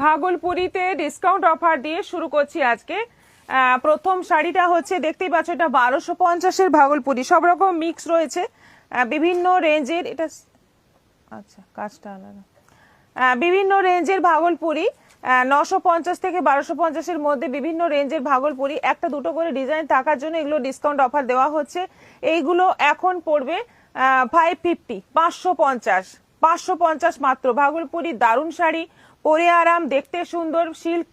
ভাগলপুরীতে discount offer দিয়ে শুরু করছি আজকে। প্রথম শাড়িটা হচ্ছে দেখতেই পাচ্ছ, এটা 1250-এর ভাগলপুরী, সব রকম মিক্স রয়েছে বিভিন্ন রেঞ্জের। এটা আচ্ছা কাজটা আলাদা। বিভিন্ন রেঞ্জের ভাগলপুরী 950 থেকে 1250-এর মধ্যে বিভিন্ন রেঞ্জের ভাগলপুরী, একটা দুটো করে ডিজাইন থাকার জন্য এগুলো ডিসকাউন্ট অফার দেওয়া হচ্ছে। এইগুলো এখন পড়বে 550, 550 মাত্র। ভাগলপুরী দারুণ শাড়ি, পরে আরাম, দেখতে সুন্দর, সিল্ক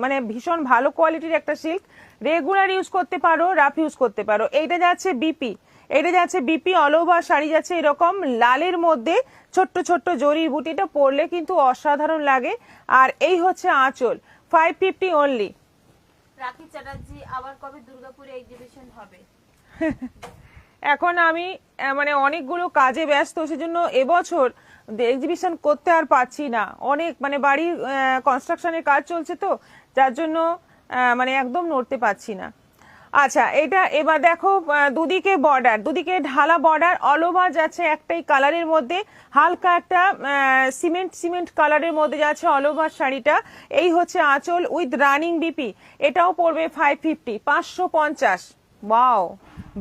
মানে ভীষণ ভালো কোয়ালিটির একটা সিল্ক, রেগুলার ইউজ করতে পারো, রাফ ইউজ করতে পারো। এইটা যাচ্ছে বিপি, এটা যাচ্ছে বিপি অল ওভার শাড়ি যাচ্ছে এরকম লালের মধ্যে ছোট্ট ছোট্ট জরির বুটিটা পরলে কিন্তু অসাধারণ লাগে। আর এই হচ্ছে আঁচল, 550 অনলি। রাখি চ্যাটার্জি, আবার কবে দুর্গাপুরে এক্সিবিশন হবে? এখন আমি মানে অনেকগুলো কাজে ব্যস্ত, সেজন্য এবছর এক্সিবিশন করতে আর পারছি না। অনেক মানে বাড়ির কনস্ট্রাকশনের কাজ চলছে তো, যার জন্য মানে একদম নড়তে পারছি না। আচ্ছা, এটা এবার দেখো, দুদিকে বর্ডার, দুদিকে ঢালা বর্ডার, অল ওভার যাচ্ছে একটাই কালারের মধ্যে, হালকা একটা সিমেন্ট কালারের মধ্যে যাচ্ছে অল ওভার শাড়িটা। এই হচ্ছে আঁচল উইথ রানিং বিপি, এটাও পড়বে 550, 550। ওয়াও,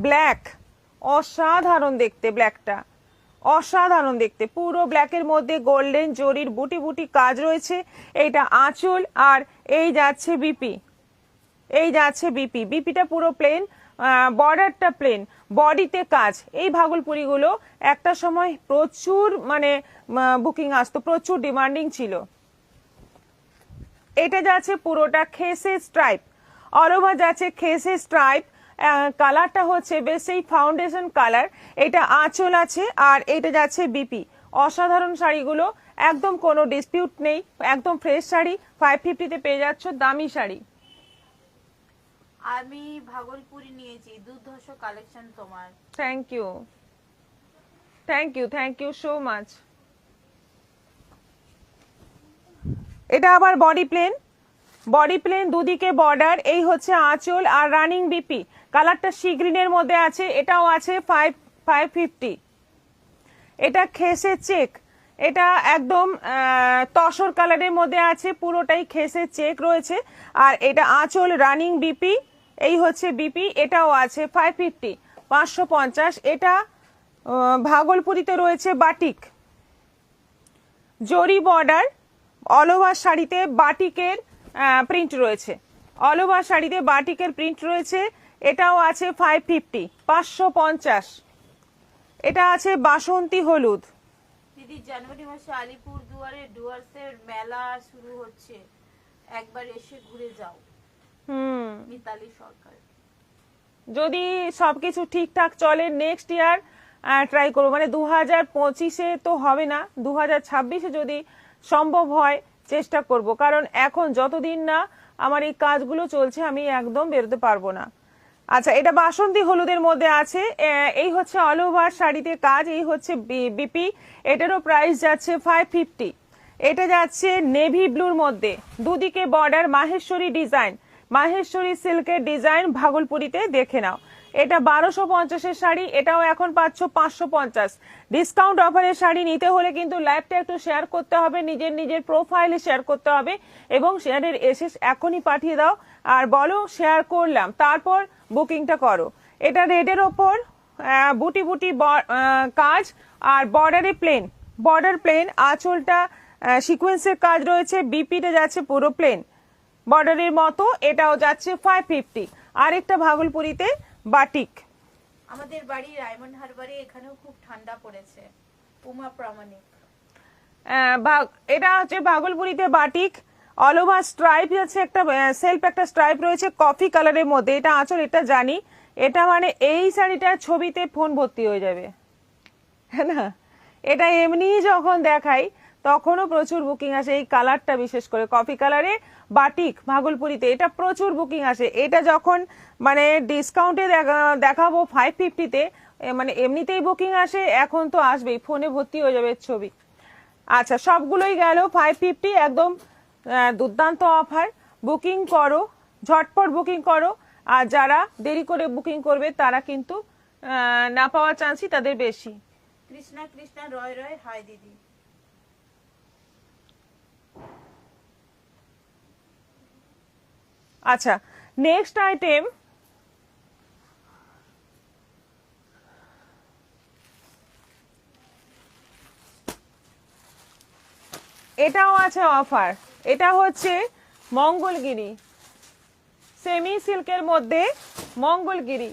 ব্ল্যাক, অসাধারণ দেখতে, ব্ল্যাকটা অসাধারণ দেখতে, পুরো ব্ল্যাকের মধ্যে গোল্ডেন জরির বুটি বুটি কাজ রয়েছে। এইটা আঁচল, আর এই যাচ্ছে বিপি, এই যাচ্ছে বিপি, বিপিটা পুরো প্লেন, বর্ডারটা প্লেন, বডিতে কাজ। এই ভাগলপুরীগুলো একটা সময় প্রচুর মানে বুকিং আসতো, প্রচুর ডিমান্ডিং ছিল। এটা যাচ্ছে পুরোটা খেসে স্ট্রাইপ, অল ওভার যাচ্ছে খেসে স্ট্রাইপ, কালারটা হচ্ছে বেশ এই ফাউন্ডেশন কালার। এটা আঁচল আছে, আর এটা যাচ্ছে বিপি। অসাধারণ শাড়িগুলো, একদম কোনো ডিসপিউট নেই, একদম ফ্রেশ শাড়ি, 550-তে পেয়ে যাচ্ছ দামি শাড়ি। আমি ভাগলপুরি নিয়েছি, দুর্ধর্ষ কালেকশন তোমার। Thank you, thank you, thank you so much. এটা আবার বডি প্লেন, বডি প্লেন, দুদিকে বর্ডার। এই হচ্ছে আঁচল আর রানিং বিপি, কালারটা সি গ্রিনের মধ্যে আছে, এটাও আছে 550। এটা খেসে চেক, এটা একদম তসর কালারের মধ্যে আছে, পুরোটাই খেসে চেক রয়েছে। আর এটা আঁচল রানিং বিপি, এই হচ্ছে বিপি, এটাও আছে 550, 550। এটা ভাগলপুরীতে রয়েছে বাটিক, জরি বর্ডার, অল ওভার শাড়িতে বাটিকের প্রিন্ট রয়েছে, অল ওভার শাড়িতে বাটিকের প্রিন্ট রয়েছে। এটাও আছে 550, 550। এটা আছে বাসন্তী হলুদ। দিদি, জানুয়ারি মাসে আলিপুর দুয়ারে ডুয়ার্সের মেলা শুরু হচ্ছে, একবার এসে ঘুরে যাও। মিতালি সরকার। যদি সবকিছু ঠিকঠাক চলে নেক্সট ইয়ার ট্রাই করবো, মানে 2025-এ তো হবে না, 2026-এ যদি সম্ভব হয় চেষ্টা করব, কারণ এখন যতদিন না আমার এই কাজগুলো চলছে আমি একদম বেরোতে পারবো না। আচ্ছা, এটা বাসন্তী হলুদের মধ্যে আছে, এই হচ্ছে অল ওভার শাড়িতে কাজ, এই হচ্ছে বিপি, এটারও প্রাইস যাচ্ছে 550। এটা যাচ্ছে নেভি ব্লুর মধ্যে, দুদিকে বর্ডার, মাহেশ্বরী ডিজাইন, মাহেশ্বরী সিল্কের ডিজাইন, ভাগলপুরীতে দেখে নাও। এটা 1250-এর শাড়ি, এটাও এখন পাচ্ছ 550। ডিসকাউন্ট অফারের শাড়ি নিতে হলে কিন্তু লাইভটা একটু শেয়ার করতে হবে, নিজের নিজের প্রোফাইলে শেয়ার করতে হবে, এবং শেয়ারের এসএস এখনই পাঠিয়ে দাও আর বলো শেয়ার করলাম, তারপর বুকিংটা করো। এটা রেডের ওপর বুটি বুটি কাজ, আর বর্ডারে প্লেন, বর্ডার প্লেন, আঁচলটা সিকোয়েন্সের কাজ রয়েছে, বিপিটা যাচ্ছে পুরো প্লেন বর্ডারের মতো, এটাও যাচ্ছে 550। আরেকটা ভাগলপুরীতে বাটিক। আমাদের বাড়ি ডায়মন্ড হারবারে, এখানেও খুব ঠান্ডা পড়েছে। উমা প্রামাণিক। এটা হচ্ছে ভাগলপুরীতে বাটিক, অল ওভার স্ট্রাইপ আছে, একটা সেলফ একটা স্ট্রাইপ রয়েছে কফি কালারের মধ্যে। এটা আঁচল, এটা জানি, এটা মানে এই শাড়িটার ছবিতে ফোন ভর্তি হয়ে যাবে, হ্যাঁ না? এটা এমনি যখন দেখাই তখনও প্রচুর বুকিং আসে, এই কালারটা বিশেষ করে কফি কালারে বাটিক ভাগলপুরীতে, এটা প্রচুর বুকিং আসে। এটা যখন মানে ডিসকাউন্টে দেখাবো 550-তে, মানে এমনিতেই বুকিং আসে, এখন তো আসবেই, ফোনে ভর্তি হয়ে যাবে ছবি। আচ্ছা, সবগুলোই গেল 550, একদম দুর্দান্ত অফার। বুকিং করো, ঝটপট বুকিং করো, আর যারা দেরি করে বুকিং করবে তারা কিন্তু না পাওয়ার চান্সই তাদের বেশি। কৃষ্ণা কৃষ্ণা রয় রয়, হাই দিদি। আচ্ছা, নেক্সট আইটেম, এটাও আছে অফার। এটা হচ্ছে মঙ্গলগিরি, সেমি সিল্কের মধ্যে মঙ্গলগিরি।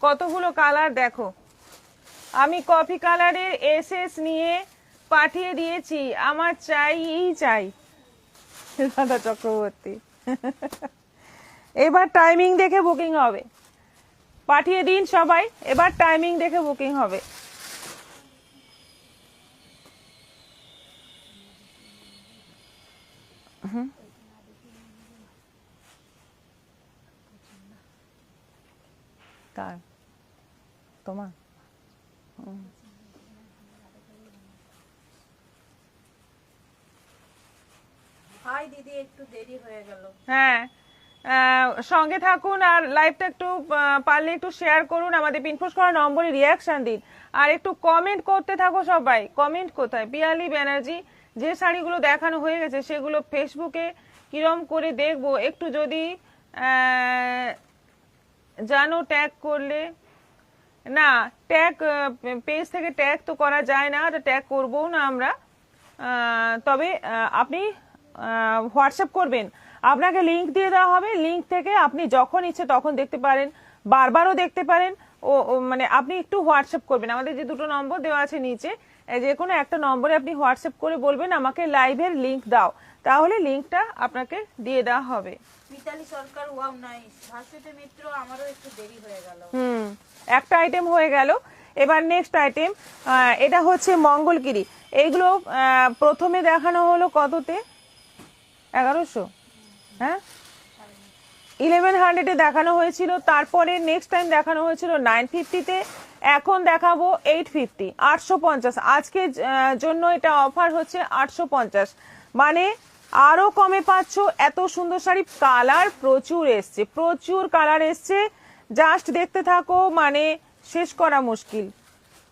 কতগুলো কালার দেখো, আমি কফি কালারের এসএস নিয়ে পাঠিয়ে দিয়েছি, আমার চাই রাধা চক্রবর্তী। এবার টাইমিং দেখে বুকিং হবে, পাঠিয়ে দিন সবাই, এবার টাইমিং দেখে বুকিং হবে। তাই তোমার হাই দিদি, একটু দেরি হয়ে গেল। হ্যাঁ, সঙ্গে থাকুন আর লাইভটা একটু পারলে একটু শেয়ার করুন, আমাদের পিনপোস্ট করা নম্বরে রিয়াকশন দিন, আর একটু কমেন্ট করতে থাকো সবাই। কমেন্ট কোথায়? পিয়ালি ব্যানার্জি, যে শাড়িগুলো দেখানো হয়ে গেছে সেগুলো ফেসবুকে কিরম করে দেখবো, একটু যদি জানো ট্যাগ করলে। না, ট্যাগ পেজ থেকে ট্যাগ তো করা যায় না, ট্যাগ করবো না আমরা। তবে আপনি হোয়াটসঅ্যাপ করবেন, আপনাকে লিংক দিয়ে দেওয়া হবে, লিংক থেকে আপনি যখন ইচ্ছে তখন দেখতে পারেন, বারবারও দেখতে পারেন। মানে আপনি একটু হোয়াটসঅ্যাপ করবেন, আমাদের যে দুটো নম্বর দেওয়া আছে নিচে, যে কোনো একটা নম্বরে আপনি হোয়াটসঅ্যাপ করে বলবেন আমাকে লাইভের লিংক দাও, তাহলে লিংকটা আপনাকে দিয়ে দেওয়া হবে। মিতালি সরকার, ওয়াও নাইস। ভাস্বতী মিত্র, আমারও একটু দেরি হয়ে গেল। একটা আইটেম হয়ে গেল, এবার নেক্সট আইটেম। এটা হচ্ছে মঙ্গলগিরি। এইগুলো প্রথমে দেখানো হলো কততে? 1100, হ্যাঁ 1100-এ দেখানো হয়েছিল, তারপরে নেক্সট টাইম দেখানো হয়েছিল 950-তে, এখন দেখাবো 850, 850। আজকের জন্য এটা অফার হচ্ছে 850, মানে আরো কমে পাচ্ছ। এত সুন্দর শাড়ি, কালার প্রচুর এসছে, প্রচুর কালার এসছে, জাস্ট দেখতে থাকো, মানে শেষ করা মুশকিল,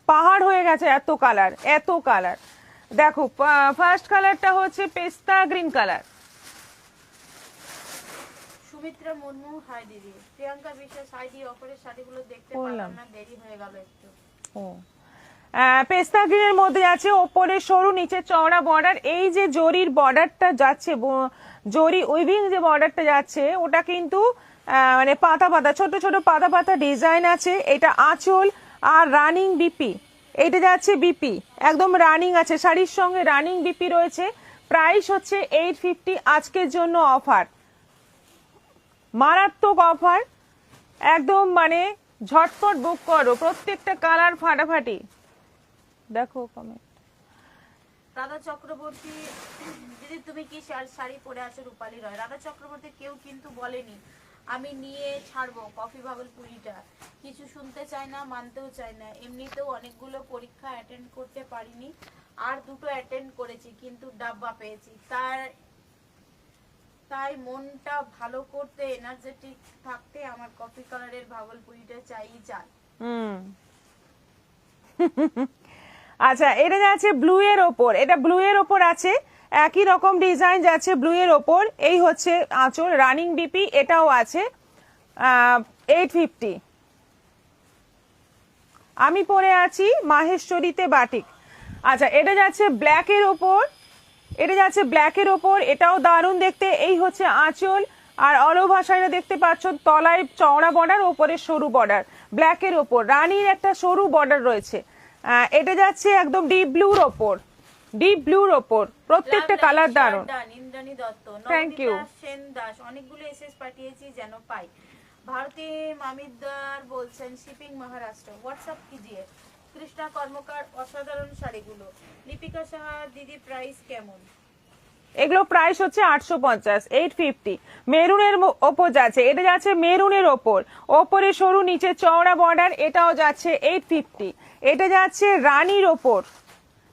পাহাড় হয়ে গেছে এত কালার, এত কালার। দেখো, ফার্স্ট কালারটা হচ্ছে পেস্তা green colour. Sumitra Murmu, hi দিদি। প্রিয়াঙ্কা বিশ্বাস, হাই দি। অফারের শাড়িগুলো দেখতে পারলাম না, দেরি হয়ে গেল একটু। পেস্তা গ্রিনের মধ্যে আছে ওপরে সরু, নিচে চওড়া বর্ডার। এই যে জরির বর্ডারটা যাচ্ছে, জরি উইভিং যে বর্ডারটা যাচ্ছে, ওটা কিন্তু মানে পাতা পাতা, ছোট ছোট পাতা পাতা ডিজাইন আছে। এটা আঁচল আর রানিং বিপি, এইটা যাচ্ছে বিপি, একদম রানিং আছে, শাড়ির সঙ্গে রানিং বিপি রয়েছে। প্রাইস হচ্ছে 850, আজকের জন্য অফার, মারাত্মক অফার, একদম মানে ঝটপট বুক করো, প্রত্যেকটা কালার ফাটাফাটি। দেখো কমেন্ট। রাধা চক্রবর্তী, দিদি তুমি কি শাড়ি পরে আছো? রূপালী রয়। রাধা চক্রবর্তী, কেউ কিন্তু বলেনি আমি নিয়ে ছাড়বো কফি ভাগলপুরিটা, কিছু শুনতে চায় না, মানতেও চায় না। এমনিতেও অনেকগুলো পরীক্ষা অ্যাটেন্ড করতে পারিনি, আর দুটো অ্যাটেন্ড করেছি, কিন্তু ডাব্বা পেয়েছি। তাই মনটা ভালো করতে, এনার্জেটিক থাকতে আমার কফি কালারের ভাগলপুরিটা চাই। আচ্ছা, এটা যাচ্ছে ব্লু এর ওপর, এটা ব্লু এর ওপর আছে, একই রকম ডিজাইন যাচ্ছে ব্লু এর ওপর। এই হচ্ছে আঁচল, রানিং বিপি, এটাও আছে 850। আমি পরে আছি মাহেশ্বরীতে বাটিক। আচ্ছা, এটা যাচ্ছে ব্ল্যাক এর ওপর, এটা যাচ্ছে ব্ল্যাক এর ওপর, এটাও দারুণ দেখতে। এই হচ্ছে আঁচল, আর অল ওভার শাড়িটা দেখতে পাচ্ছ, তলায় চওড়া বর্ডার, ওপরে সরু বর্ডার, ব্ল্যাক এর ওপর রানীর একটা সরু বর্ডার রয়েছে। এটা যাচ্ছে একদম ডিপ ব্লুর ওপর, ডিপ ব্লুর ওপর, প্রত্যেকটা কালার দারুণ। Indrani Dutta, thank you. সেন দাস, অনেকগুলো এসএস পাঠিয়েছি যেন পাই। ভারতী মামিদার বলছেন শিপিং মহারাষ্ট্র, হোয়াটসঅ্যাপ কিজিয়ে। কৃষ্ণা কর্মকার, অসাধারণ শাড়িগুলো। লিপিকা সাহা, দিদি প্রাইস কেমন? এগুলো প্রাইস হচ্ছে 850, 850। মেরুনের ওপর যাচ্ছে, এটা যাচ্ছে মেরুনের ওপর, ওপরে সরু, নিচে চওড়া বর্ডার, এটাও যাচ্ছে 850। এটা যাচ্ছে রানীর ওপর,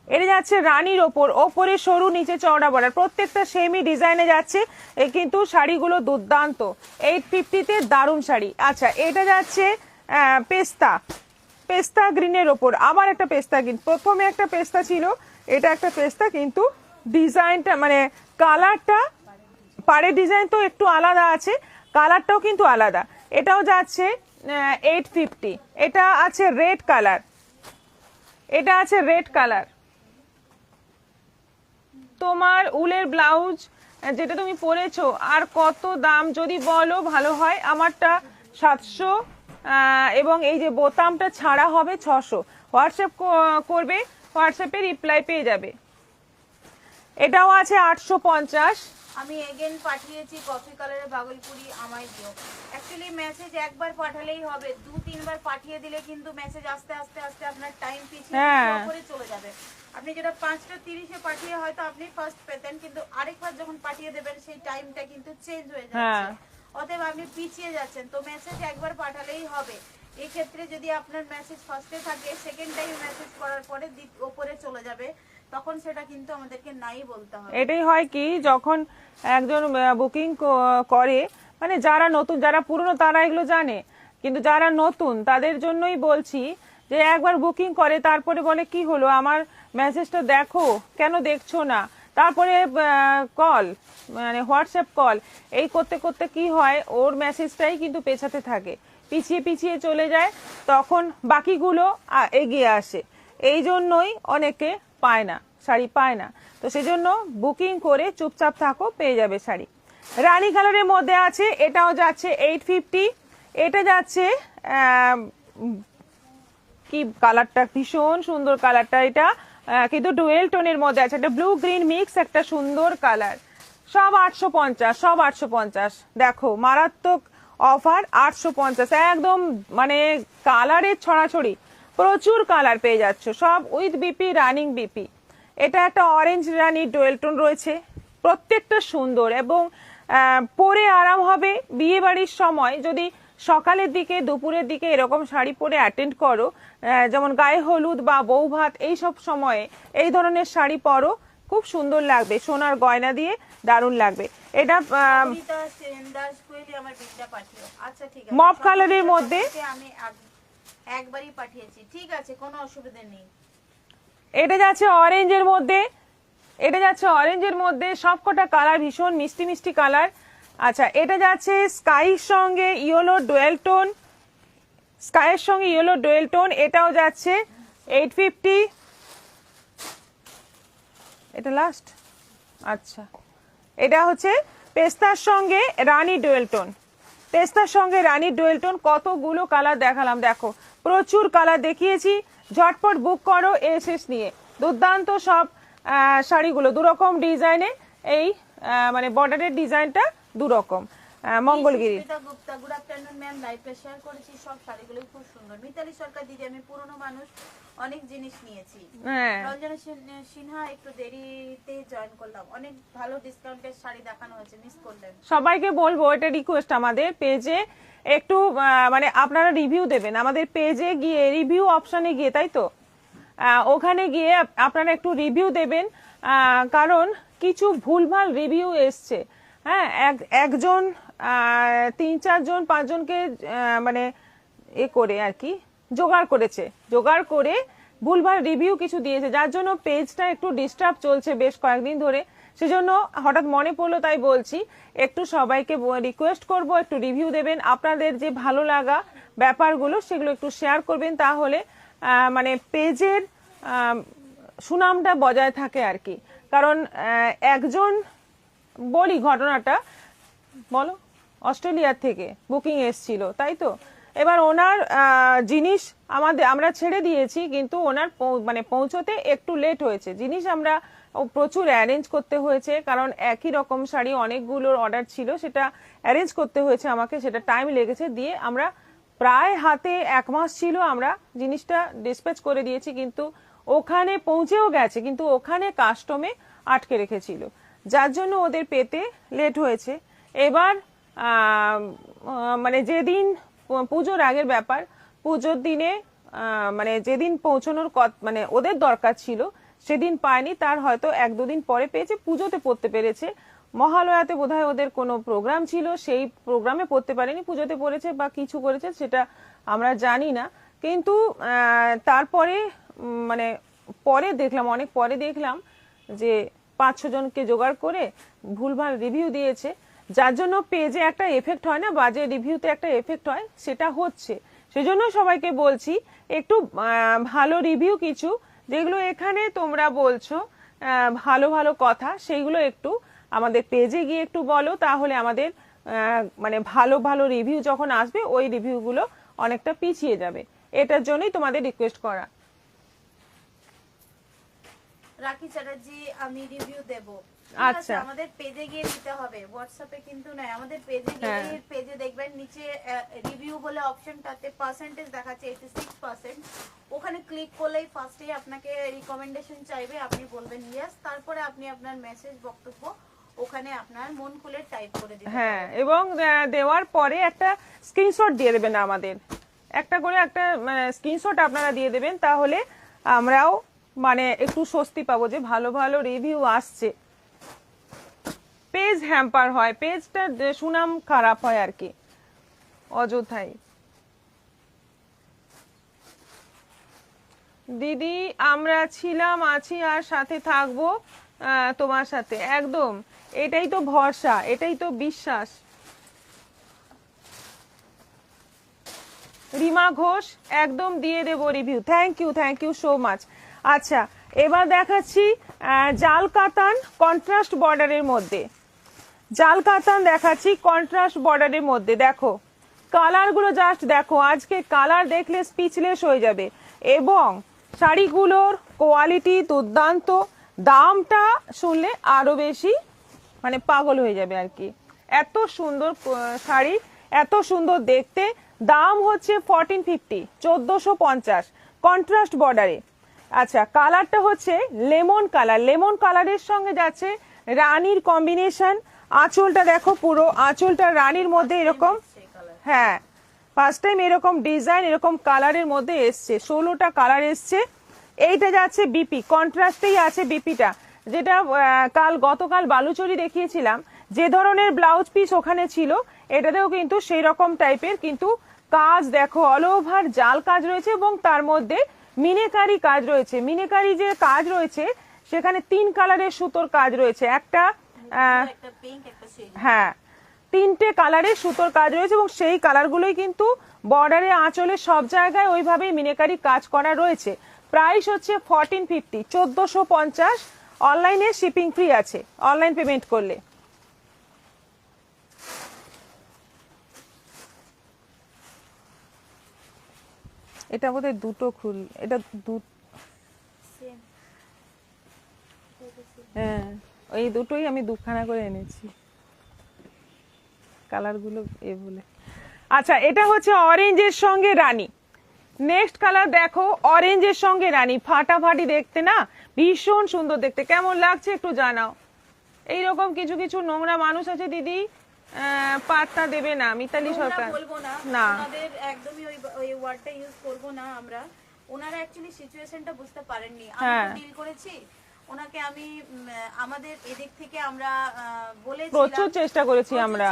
এটা যাচ্ছে রানীর ওপরে সরু নিচে চওড়া বর্ডার, প্রত্যেকটা সেমি ডিজাইনে যাচ্ছে। এই কিন্তু শাড়িগুলো দুর্দান্ত, 850-তে দারুণ শাড়ি। আচ্ছা, এটা যাচ্ছে পেস্তা গ্রিনের ওপর, আবার একটা পেস্তা গ্রিন। প্রথমে একটা পেস্তা ছিল, এটা একটা পেস্তা, কিন্তু ডিজাইনটা মানে কালারটা, পাড়ের ডিজাইন তো একটু আলাদা আছে, কালারটাও কিন্তু আলাদা। এটাও যাচ্ছে 850। এটা আছে রেড কালার, এটা আছে রেড কালার। তোমার উলের ব্লাউজ যেটা তুমি পরেছো আর কত দাম যদি বলো ভালো হয়। আমারটা 700, এবং এই যে বোতামটা ছাড়া হবে 600। হোয়াটসঅ্যাপ করবে, হোয়াটসঅ্যাপে রিপ্লাই পেয়ে যাবে। এটাও আছে 850। আমি এগেন পাঠিয়েছি কফি কালারের ভাগলপুরি, আমায় দিও। অ্যাকচুয়ালি মেসেজ একবার পাঠালেই হবে, 2-3 বার পাঠিয়ে দিলে কিন্তু মেসেজ আস্তে আস্তে আস্তে আপনার টাইম পিছিয়ে করে চলে যাবে। আপনি যেটা 5:30-এ পাঠিয়ে হয়তো আপনি ফার্স্ট পেতেন, কিন্তু আরেকবার যখন পাঠিয়ে দেবেন সেই টাইমটা কিন্তু চেঞ্জ হয়ে যাচ্ছে, অতএব আপনি পিছিয়ে যাচ্ছেন। তো মেসেজ একবার পাঠালেই হবে। এই ক্ষেত্রে যদি আপনার মেসেজ ফার্স্টে থাকে, সেকেন্ড টাইম মেসেজ করার পরে উপরে চলে যাবে, তখন সেটা কিন্তু আমাদেরকে নাই বলতে হবে। এটাই হয় কি, যখন একজন বুকিং করে, মানে যারা নতুন, যারা পুরনো তারা এগুলো জানে, কিন্তু যারা নতুন তাদের জন্যই বলছি যে একবার বুকিং করে তারপরে বলে কি হলো আমার মেসেজটা দেখো, কেন দেখছো না, তারপরে কল মানে হোয়াটসঅ্যাপ কল, এই করতে করতে কি হয় ওর মেসেজটাই কিন্তু পেছাতে থাকে, পিছিয়ে পিছিয়ে চলে যায়, তখন বাকিগুলো এগিয়ে আসে। এই জন্যই অনেকে পায় না, শাড়ি পায় না। তো সেই জন্য বুকিং করে চুপচাপ থাকো, পেয়ে যাবে শাড়ি। রানী কালারের মধ্যে আছে, এটাও যাচ্ছে 850। এটা যাচ্ছে কি কালারটা, ভীষণ সুন্দর কালারটা। এটা কিন্তু ডুয়েল টোনের মধ্যে আছে, একটা ব্লু গ্রিন মিক্স, একটা সুন্দর কালার। সব 850, সব 850। দেখো মারাত্মক অফার, 850 একদম, মানে কালারের ছড়াছড়ি, প্রচুর কালার পেয়ে যাচ্ছ, সব উইথ বিপি, রানিং বিপি। এটা একটা অরেঞ্জ রানী ডুয়েল টোন রয়েছে, প্রত্যেকটা সুন্দর এবং পরে আরাম হবে। বিয়ে বাড়ির সময় যদি সকালের দিকে দুপুরের দিকে এরকম শাড়ি পরে অ্যাটেন্ড করো, যেমন গায়ে হলুদ বা বউ ভাত, এইসব সময়ে এই ধরনের শাড়ি পরো, খুব সুন্দর লাগবে, সোনার গয়না দিয়ে দারুণ লাগবে। এটা মফ কালারের মধ্যে, আমি একবারই পাঠিয়েছি, ঠিক আছে, কোনো অসুবিধা নেই। এটা যাচ্ছে অরেঞ্জের মধ্যে, এটা যাচ্ছে অরেঞ্জের মধ্যে, সবকটা কালার ভীষণ মিষ্টি মিষ্টি কালার। আচ্ছা, এটা যাচ্ছে স্কাইয়ের সঙ্গে ইয়েলো ডুয়েল টোন, স্কাইয়ের সঙ্গে ইয়েলো ডুয়েল টোন। এটাও যাচ্ছে 850। এটা লাস্ট। আচ্ছা, এটা হচ্ছে পেস্তার সঙ্গে রানী ডুয়েল টোন, পেস্তার সঙ্গে রানী ডুয়েল টোন। কতগুলো কালার দেখালাম, দেখো প্রচুর কালার দেখিয়েছি। ঝটপট বুক করো এসএস নিয়ে। দুর্দান্ত সব শাড়িগুলো, দুরকম ডিজাইনে, এই মানে বর্ডারের ডিজাইনটা দুরকম। Mangalagiri Gupta, good afternoon ma'am, লাইভে শেয়ার করেছি সব শাড়িগুলো খুব সুন্দর। মিতালি সরকার দিদি, আমি পুরনো মানুষ, অনেক জিনিস নিয়েছি। রঞ্জনা সিনহা, একটু দেরিতে জয়েন করলাম, অনেক ভালো ডিসকাউন্টের শাড়ি দেখানো হয়েছে, মিস করলেন। সবাইকে বলবো, এটা রিকোয়েস্ট, আমাদের পেজে একটু মানে আপনারা রিভিউ দেবেন, আমাদের পেজে গিয়ে রিভিউ অপশনে গিয়ে, তাই তো ওখানে গিয়ে আপনারা একটু রিভিউ দেবেন, কারণ কিছু ভুলভাল রিভিউ এসছে। হ্যাঁ, একজন 3-4 জন 5 জনকে মানে এ করে আর কি জোগাড় করে ভুলভাল রিভিউ কিছু দিয়েছে, যার জন্য পেজটা একটু ডিস্টার্ব চলছে বেশ কয়েকদিন ধরে। সেজন্য হঠাৎ মনে পড়লো, তাই বলছি, একটু সবাইকে রিকোয়েস্ট করব একটু রিভিউ দেবেন, আপনাদের যে ভালো লাগা ব্যাপারগুলো সেগুলো একটু শেয়ার করবেন, তাহলে মানে পেজের সুনামটা বজায় থাকে আর কি। কারণ একজন, বলি ঘটনাটা, বলো, অস্ট্রেলিয়ার থেকে বুকিং এসছিল, তাই তো। এবার ওনার জিনিস আমরা ছেড়ে দিয়েছি, কিন্তু ওনার মানে পৌঁছতে একটু লেট হয়েছে। জিনিস আমরা প্রচুর অ্যারেঞ্জ করতে হয়েছে, কারণ একই রকম শাড়ি অনেকগুলোর অর্ডার ছিল, সেটা অ্যারেঞ্জ করতে হয়েছে আমাকে, সেটা টাইম লেগেছে। দিয়ে আমরা প্রায় হাতে 1 মাস ছিল, আমরা জিনিসটা ডিসপ্যাচ করে দিয়েছি, কিন্তু ওখানে পৌঁছেও গেছে, কিন্তু ওখানে কাস্টমে আটকে রেখেছিল, যার জন্য ওদের পেতে লেট হয়েছে। এবার মানে যেদিন পুজোর আগের ব্যাপার, পুজোর দিনে মানে যেদিন পৌঁছানোর মানে ওদের দরকার ছিল, সেদিন পায়নি, তার হয়তো 1-2 দিন পরে পেয়েছে, পুজোতে পড়তে পেরেছে। মহালয়াতে বোধহয় ওদের কোনো প্রোগ্রাম ছিল, সেই প্রোগ্রামে পড়তে পারেনি, পুজোতে পড়েছে বা কিছু করেছে সেটা আমরা জানি না। কিন্তু তারপরে মানে পরে দেখলাম, অনেক পরে দেখলাম যে 5-6 জনকে জোগাড় করে ভুলভাল রিভিউ দিয়েছে, যার জন্য পেজে একটা এফেক্ট হয় না, বাজে রিভিউতে একটা এফেক্ট হয়, সেটা হচ্ছে। সেজন্য সবাইকে বলছি একটু ভালো রিভিউ, কিছু যেগুলো এখানে তোমরা বলছো ভালো ভালো কথা, সেইগুলো একটু আমাদের পেজে গিয়ে একটু বলো, তাহলে আমাদের মানে ভালো ভালো রিভিউ যখন আসবে ওই রিভিউগুলো অনেকটা পিছিয়ে যাবে। এটার জন্যই তোমাদের রিকোয়েস্ট করা। রাখি চ্যাটার্জি আমি রিভিউ দেব, আচ্ছা। আমাদের পেজে গিয়ে দিতে হবে, হোয়াটসঅ্যাপে কিন্তু নয়। আমাদের পেজে হ্যাঁ। গিয়ে পেজে দেখবেন নিচে রিভিউ বলে অপশনটাতে পার্সেন্টেজ দেখাচ্ছে 86%। ওখানে ক্লিক করলেই ফার্স্টেই আপনাকে রিকমেন্ডেশন চাইবে, আপনি বলবেন ইয়েস, তারপরে আপনি আপনার মেসেজ বক্তব্য ওখানে আপনার মন খুলে টাইপ করে দিবেন। হ্যাঁ, এবং দেওয়ার পরে একটা স্ক্রিনশট দিয়ে দেবেন আমাদের, একটা করে একটা স্ক্রিনশট আপনারা দিয়ে দেবেন, তাহলে আমরাও মানে একটু স্বস্তি পাবো যে ভালো ভালো রিভিউ আসছে। পেজ হ্যাম্পার হয়, পেজটা সুনাম খারাপ হয় আর কি, অযথাই। দিদি আমরা ছিলাম, আছি আর সাথে থাকবো তোমার সাথে, একদম এটাই তো ভরসা, এটাই তো বিশ্বাস। রিমা ঘোষ একদম দিয়ে দেবো review, thank you so much. আচ্ছা, এবার দেখাচ্ছি জাল কাতান কন্ট্রাস্ট বর্ডারের মধ্যে, জাল কাতান দেখাচ্ছি কন্ট্রাস্ট বর্ডারের মধ্যে। দেখো কালারগুলো, জাস্ট দেখো, আজকে কালার দেখলে স্পিচলেস হয়ে যাবে, এবং শাড়িগুলোর কোয়ালিটি দুর্দান্ত, দামটা শুনলে আরো বেশি মানে পাগল হয়ে যাবে আর কি। এত সুন্দর শাড়ি, এত সুন্দর দেখতে, দাম হচ্ছে 1450, 1450 কন্ট্রাস্ট বর্ডারে। আচ্ছা, কালারটা হচ্ছে লেমন কালার, লেমন কালারের সঙ্গে যাচ্ছে রানীর কম্বিনেশন। আঁচলটা দেখো, পুরো আঁচলটা রানীর মধ্যে এরকম, হ্যাঁ ফার্স্ট টাইম এরকম ডিজাইন, এরকম কালারের মধ্যে এসছে, 16টা কালার এসছে। এইটা যাচ্ছে বিপি, কন্ট্রাস্টেই আছে বিপিটা, যেটা গতকাল বালুচরি দেখিয়েছিলাম, যে ধরনের ব্লাউজ পিস ওখানে ছিল, এটাতেও কিন্তু সেই রকম টাইপের, কিন্তু কাজ দেখো অল ওভার জাল কাজ রয়েছে, এবং তার মধ্যে মিনেকারি কাজ রয়েছে। মিনেকারি যে কাজ রয়েছে সেখানে 3 কালারের সুতোর কাজ রয়েছে, একটা হ্যাঁ 3টে কালারের সুতোর কাজ রয়েছে, এবং সেই কালারগুলোই কিন্তু বর্ডারে, আঁচলে সব জায়গায় ওইভাবেই মিনেকারি কাজ করা রয়েছে। প্রাইস হচ্ছে 1450, 1450, অনলাইনে শিপিং ফ্রি আছে অনলাইন পেমেন্ট করলে। এটা বোধহয় দুটো এটা হ্যাঁ, ওই দুটোই আমি 2খানা করে এনেছি, কালারগুলো এ বলে। আচ্ছা, এটা হচ্ছে অরেঞ্জের সঙ্গে রানী। নেক্সট কালার দেখো, অরেঞ্জের সঙ্গে রানী, ফাটাফাটি দেখতে না, ভীষণ সুন্দর দেখতে। কেমন লাগছে একটু জানাও। এইরকম কিছু কিছু নোংরা মানুষ আছে দিদি, পাত্তা দেবে না। মিতালি সরকার বলবো না, না, ওনাদের একদমই ওই ওয়ার্ডটা ইউজ করব না আমরা। ওনারা অ্যাকচুয়ালি সিচুয়েশনটা বুঝতে পারেননি, আমি ডিল করেছি ওনাকে, আমি আমাদের এদিক থেকে আমরা বলেছিলাম, প্রচুর চেষ্টা করেছি আমরা,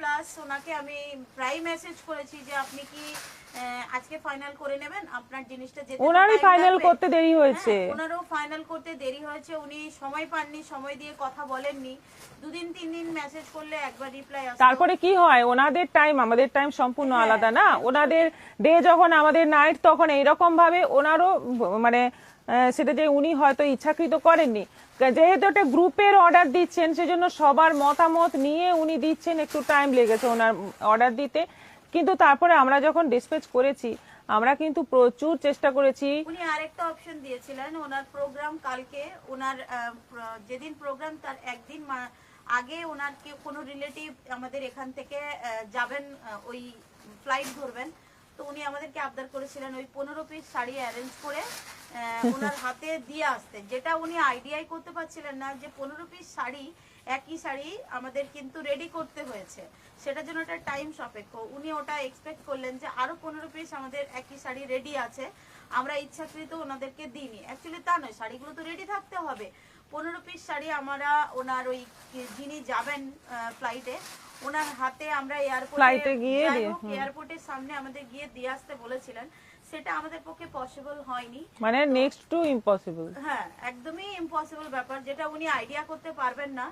প্লাস ওনাকে আমি প্রায় মেসেজ করেছি যে আপনি কি আজকে ফাইনাল করে নেবেন আপনার জিনিসটা, যেতে ওনারই ফাইনাল করতে দেরি হয়েছে, ওনারও ফাইনাল করতে দেরি হয়েছে, উনি সময় পাননি, সময় দিয়ে কথা বলেননি, 2-3 দিন মেসেজ করলে একবার রিপ্লাই আসে। তারপরে কি হয়, ওনাদের টাইম আমাদের টাইম সম্পূর্ণ আলাদা না, ওনাদের ডে যখন আমাদের নাইট, তখন এইরকম ভাবে ওনারও মানে সেটা যে উনি হয়তো ইচ্ছাকৃত করেননি, যেহেতু একটা গ্রুপের অর্ডার দিচ্ছেন, সেজন্য সবার মতামত নিয়ে উনি দিচ্ছেন, একটু টাইম লেগেছে ওনার অর্ডার দিতে। কিন্তু তারপরে আমরা যখন ডিসপ্যাচ করেছি, আমরা কিন্তু প্রচুর চেষ্টা করেছি। উনি আরেকটা অপশন দিয়েছিলেন, ওনার প্রোগ্রাম কালকে, ওনার যেদিন প্রোগ্রাম তার একদিন আগে ওনার কোনো রিলেটিভ আমাদের এখান থেকে যাবেন, ওই ফ্লাইট ধরবেন, তো উনি আমাদেরকে আবদার করেছিলেন ওই 15 পিস শাড়ি অ্যারেঞ্জ করে ওনার হাতে দিয়ে আসতে, যেটা উনি আইডিয়াই করতে পারছিলেন না যে 15 পিস শাড়ি, একই শাড়ি আমাদের কিন্তু রেডি করতে হয়েছে, সেটার জন্য একটা টাইম সাপেক্ষ। উনি ওটা এক্সপেক্ট করলেন যে আরো 15 পিস আমাদের একই শাড়ি রেডি আছে, আমরা ইচ্ছাকৃত ওনাদেরকে দিইনি, অ্যাকচুয়ালি তা নয়, শাড়িগুলো তো রেডি থাকতে হবে। 15 পিস শাড়ি আমরা ওনার ওই যিনি যাবেন ফ্লাইটে ওনার হাতে আমরা ফ্লাইটে গিয়ে এয়ারপোর্টের সামনে আমাদের গিয়ে দিয়ে আসতে বলেছিলেন, সেটা আমাদের পক্ষে পসিবল হয়নি, মানে নেক্সট টু ইম্পসিবল। হ্যাঁ একদমই ইম্পসিবল ব্যাপার, যেটা উনি আইডিয়া করতে পারবেন না।